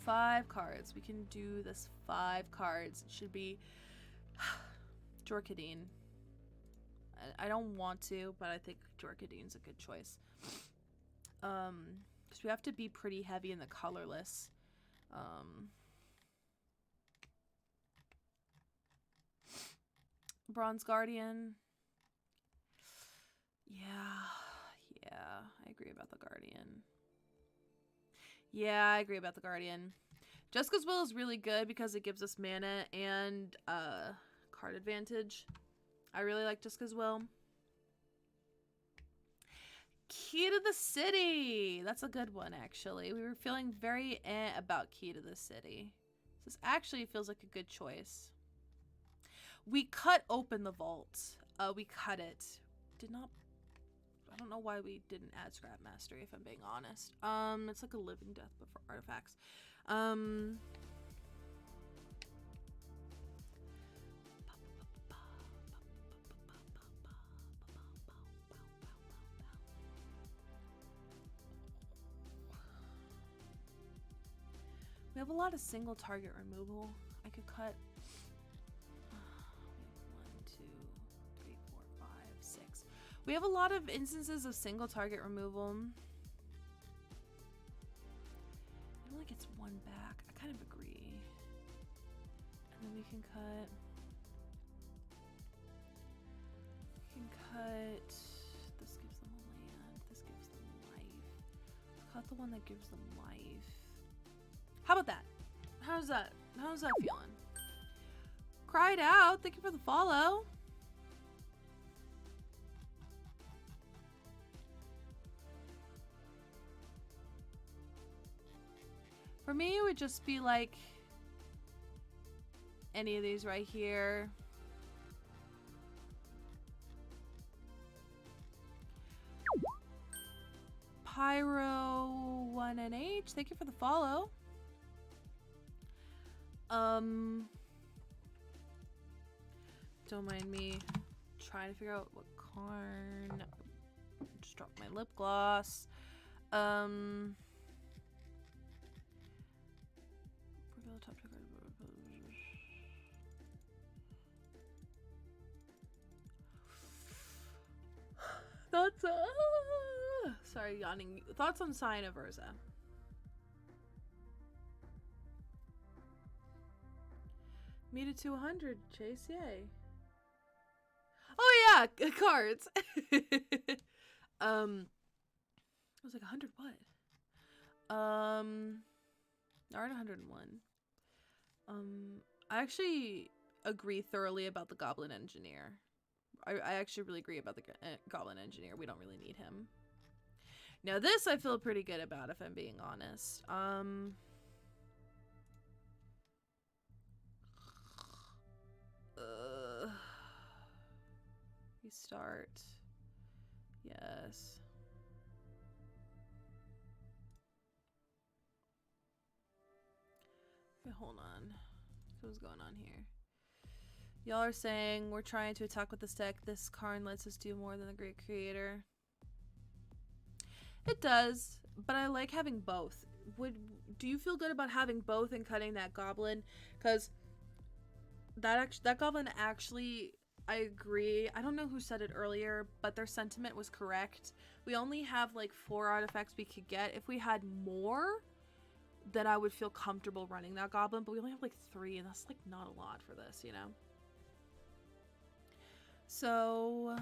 5 cards. We can do this 5 cards. It should be Jorkadine. I don't want to, but I think Jorkadine's a good choice. Because we have to be pretty heavy in the colorless. Bronze Guardian. Yeah, I agree about the Guardian. Jessica's Will is really good because it gives us mana and card advantage. I really like Jessica's Will. Key to the City. That's a good one, actually. We were feeling very about Key to the City. This actually feels like a good choice. We cut open the vault. We cut it. I don't know why we didn't add Scrap Mastery, if I'm being honest. It's like a living death, but for artifacts. We have a lot of single target removal. I could cut 1, 2, 3, 4, 5, 6. We have a lot of instances of single target removal. It only gets 1 back. I kind of agree. And then we can cut. This gives them a land. This gives them life. Not the one that gives them life. How about that? How's that? How's that feeling? Cried out. Thank you for the follow. For me, it would just be like any of these right here. Pyro 1NH, thank you for the follow. Don't mind me trying to figure out what Karn. Just dropped my lip gloss. Thoughts sorry, yawning. Thoughts on Sign of Urza. Meet it to 100, Chase, yay. Oh yeah, cards. It was like 100 what? We're at 101. I actually agree thoroughly about the Goblin Engineer. I actually really agree about the Goblin Engineer. We don't really need him. Now this I feel pretty good about, if I'm being honest. Restart. Yes. Okay, hold on. What's going on here? Y'all are saying we're trying to attack with this deck. This Karn lets us do more than the Great Creator. It does, but I like having both. Do you feel good about having both and cutting that goblin? Because that goblin actually, I agree. I don't know who said it earlier, but their sentiment was correct. We only have like 4 artifacts we could get. If we had more, then I would feel comfortable running that goblin, but we only have like 3, and that's like not a lot for this, you know? So,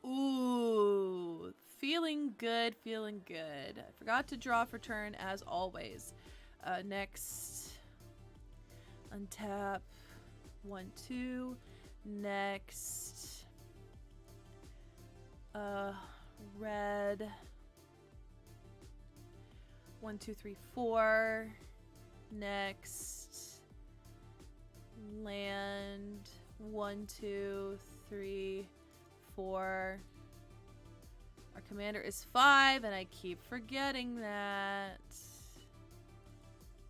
ooh, feeling good, feeling good. I forgot to draw for turn as always. Next, untap, 1/2. Next, red, 1 2 3 4. Next, land, 1 2 3 4. Our commander is 5, and I keep forgetting that.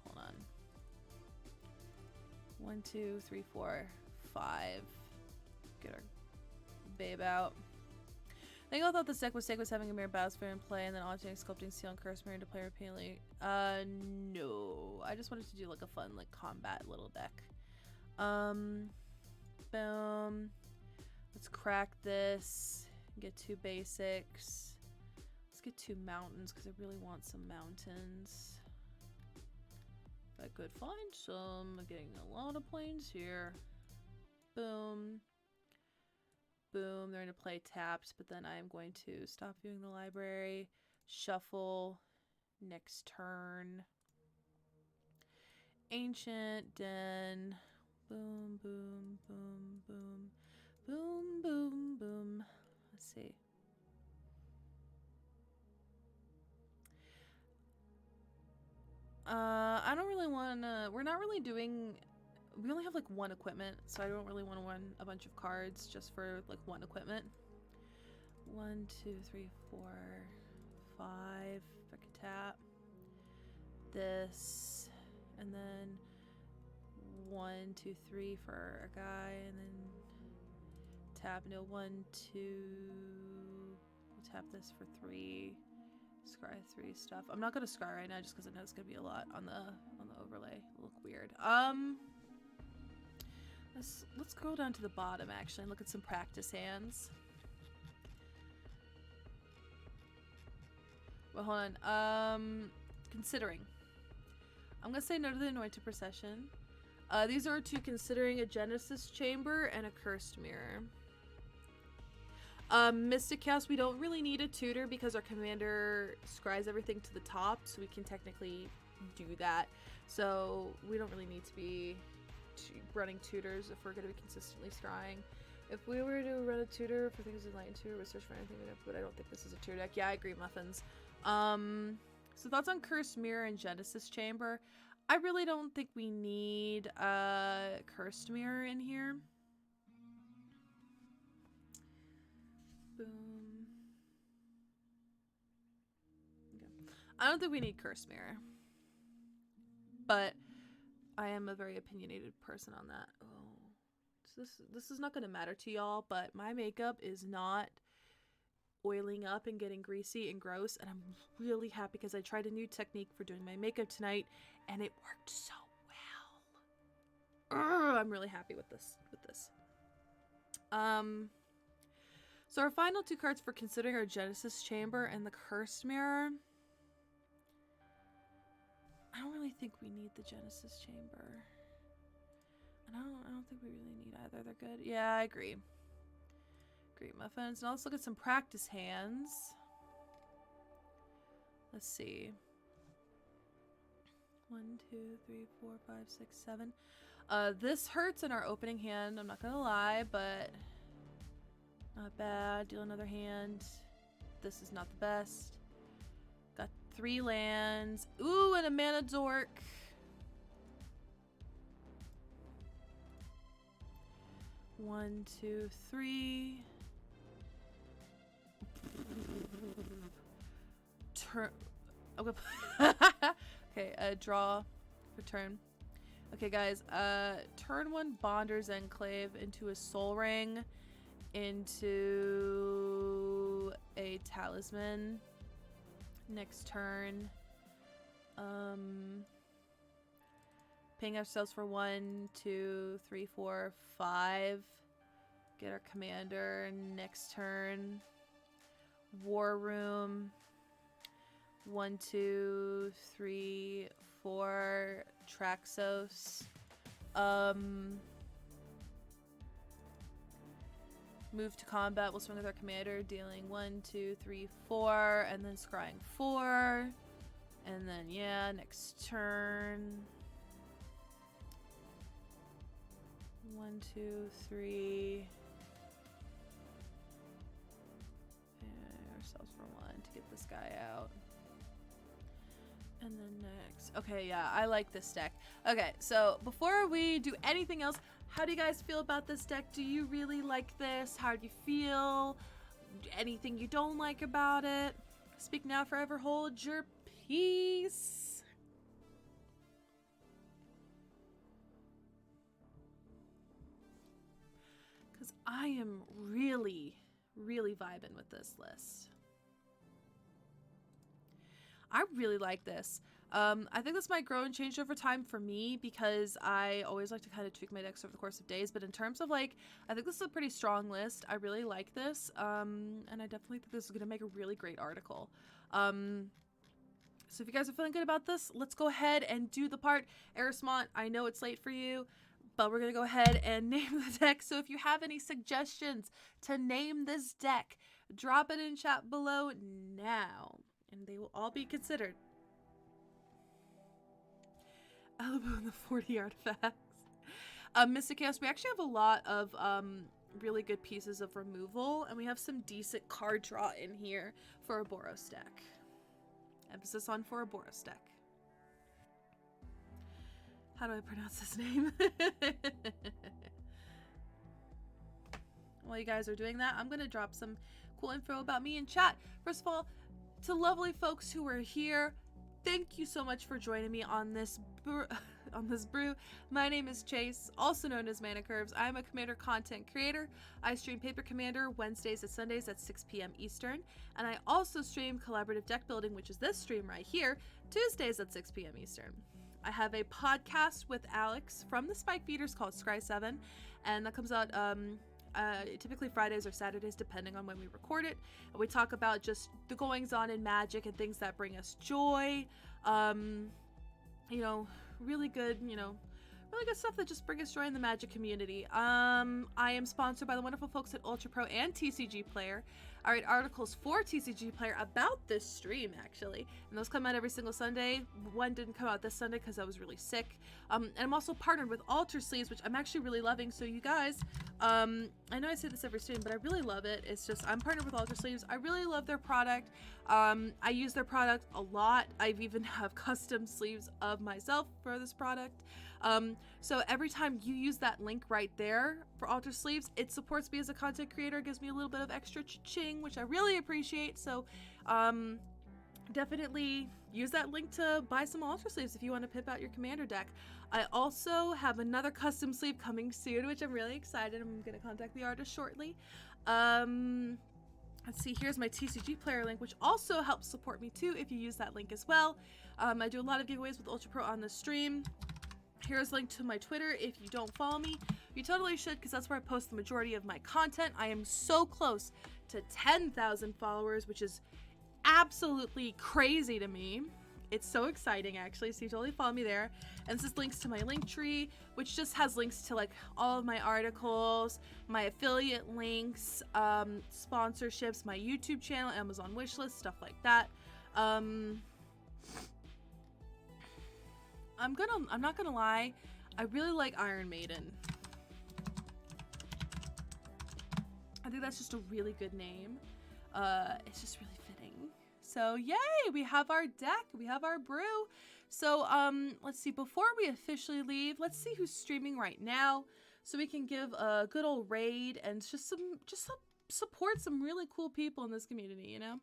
Hold on. 1 2 3 4 5. Get our babe out. I think I thought this deck was sick was having a Mirror Biosphere in play and then alternating Sculpting Seal and Curse Mirror into play repeatedly. No. I just wanted to do like a fun like combat little deck. Boom. Let's crack this. Get 2 basics. Let's get 2 mountains because I really want some mountains. If I could find some. I'm getting a lot of planes here. Boom. Boom. They're going to play tapped, but then I am going to stop viewing the library. Shuffle. Next turn. Ancient Den. Boom, boom, boom, boom. Boom, boom, boom. Let's see. I don't really want to... We're not really doing... We only have like 1 equipment, so I don't really want to run a bunch of cards just for like 1 equipment. 1 2 3 4 5. If I could tap. This. And then 1 2 3 for a guy, and then tap. No, 1 2. We'll tap this for 3. Scry 3 stuff. I'm not gonna scry right now just because I know it's gonna be a lot on the overlay. It'll look weird. Let's scroll down to the bottom actually and look at some practice hands. Well, hold on. Considering. I'm gonna say no to the Anointed Procession. These are 2 considering: a Genesis Chamber and a Cursed Mirror. Mystic Chaos, we don't really need a tutor because our commander scries everything to the top, so we can technically do that. So we don't really need to be running tutors if we're going to be consistently scrying. If we were to run a tutor for things in light tutor, we'd search for anything, but I don't think this is a tutor deck. Yeah, I agree, Muffins. So thoughts on Cursed Mirror and Genesis Chamber. I really don't think we need a Cursed Mirror in here. Boom. Okay. I don't think we need Cursed Mirror. But I am a very opinionated person on that. Oh. So this is not going to matter to y'all, but my makeup is not oiling up and getting greasy and gross, and I'm really happy because I tried a new technique for doing my makeup tonight and it worked so well. I'm really happy with this. So our final two cards for considering are Genesis Chamber and the Cursed Mirror. I don't really think we need the Genesis Chamber. And I don't think we really need either. They're good. Yeah, I agree. Great Muffins. Now let's look at some practice hands. Let's see. 1, 2, 3, 4, 5, 6, 7. This hurts in our opening hand, I'm not gonna lie, but not bad. Deal another hand. This is not the best. Got 3 lands. Ooh, and a mana dork. One, 2, 3. Turn. Okay, draw for turn. Okay, guys. Turn 1 Bonder's Enclave into a Soul Ring, into a Talisman. Next turn. Paying ourselves for 1, 2, 3, 4, 5. Get our commander. Next turn. War Room. 1, 2, 3, 4. Traxos. Move to combat. We'll swing with our commander, dealing 1, 2, 3, 4, and then scrying 4. And then, yeah, next turn. 1, 2, 3. And ourselves for 1 to get this guy out. And then next. Okay, yeah, I like this deck. Okay, so before we do anything else, how do you guys feel about this deck? Do you really like this? How do you feel? Anything you don't like about it? Speak now, forever hold your peace. Because I am really, really vibing with this list. I really like this. I think this might grow and change over time for me because I always like to kind of tweak my decks over the course of days. But in terms of like, I think this is a pretty strong list. I really like this. And I definitely think this is going to make a really great article. So if you guys are feeling good about this, let's go ahead and do the part. Erismont, I know it's late for you, but we're going to go ahead and name the deck. So if you have any suggestions to name this deck, drop it in chat below now. And they will all be considered. Alibou and the 40 artifacts. Mystic Chaos, we actually have a lot of really good pieces of removal, and we have some decent card draw in here for a Boros deck. Emphasis on for a Boros deck. How do I pronounce this name? While you guys are doing that, I'm going to drop some cool info about me in chat. First of all, to lovely folks who are here, thank you so much for joining me on this brew. My name is Chase, also known as Mana Curves. I'm a Commander content creator. I stream Paper Commander Wednesdays and Sundays at 6 p.m. Eastern, and I also stream collaborative deck building, which is this stream right here, Tuesdays at 6 p.m. Eastern. I have a podcast with Alex from the Spike Beaters called Scry 7, and that comes out typically Fridays or Saturdays, depending on when we record it. And we talk about just the goings on in Magic and things that bring us joy. You know, really good really good stuff that just brings us joy in the Magic community. I am sponsored by the wonderful folks at Ultra Pro and TCG Player. I write articles for TCG Player about this stream, actually, and those come out every single Sunday. One didn't come out this Sunday because I was really sick. And I'm also partnered with AlterSleeves, which I'm actually really loving. So you guys, I know I say this every stream, but I really love it. It's just, I'm partnered with AlterSleeves. I really love their product. I use their product a lot. I've even have custom sleeves of myself for this product. So every time you use that link right there for AlterSleeves, it supports me as a content creator. It gives me a little bit of extra cha-ching, which I really appreciate. So definitely use that link to buy some AlterSleeves if you want to pimp out your commander deck. I also have another custom sleeve coming soon, which I'm really excited. I'm going to contact the artist shortly. Let's see, here's my TCG Player link, which also helps support me too if you use that link as well. I do a lot of giveaways with Ultra Pro on the stream. Here's a link to my Twitter. If you don't follow me, you totally should, because that's where I post the majority of my content. I am so close to 10,000 followers, which is absolutely crazy to me. It's so exciting, actually, so you totally follow me there. And this is links to my Linktree, which just has links to like all of my articles, my affiliate links, sponsorships, my YouTube channel, Amazon wishlist, stuff like that. I'm not gonna lie, I really like Iron Maiden. I think that's just a really good name. It's just really fitting. So yay, we have our deck, we have our brew. So let's see, before we officially leave, let's see who's streaming right now, so we can give a good old raid and just support some really cool people in this community, you know?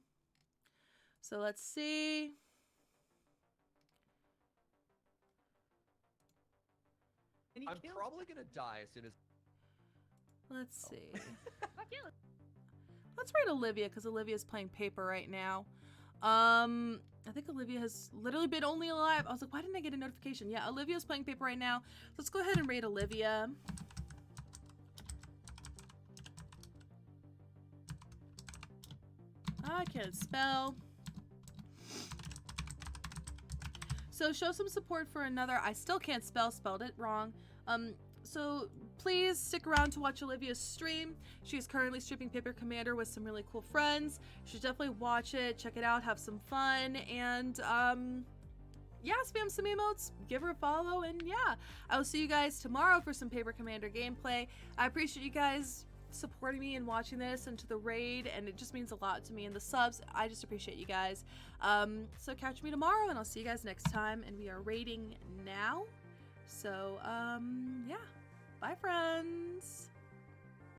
So let's see. I'm probably gonna die as soon as. Let's see. Let's rate Olivia, because Olivia's playing paper right now. I think Olivia has literally been only alive. I was like, why didn't I get a notification? Yeah, Olivia's playing paper right now. Let's go ahead and rate Olivia. I can't spell. So show some support for another. I still can't spell, spelled it wrong. So please stick around to watch Olivia's stream. She's currently streaming Paper Commander with some really cool friends. You should definitely watch it, check it out, have some fun, and yeah, spam some emotes, give her a follow, and yeah, I will see you guys tomorrow for some Paper Commander gameplay. I appreciate you guys supporting me and watching this and to the raid, and it just means a lot to me, and the subs, I just appreciate you guys. So catch me tomorrow, and I'll see you guys next time, and we are raiding now. So yeah, bye friends.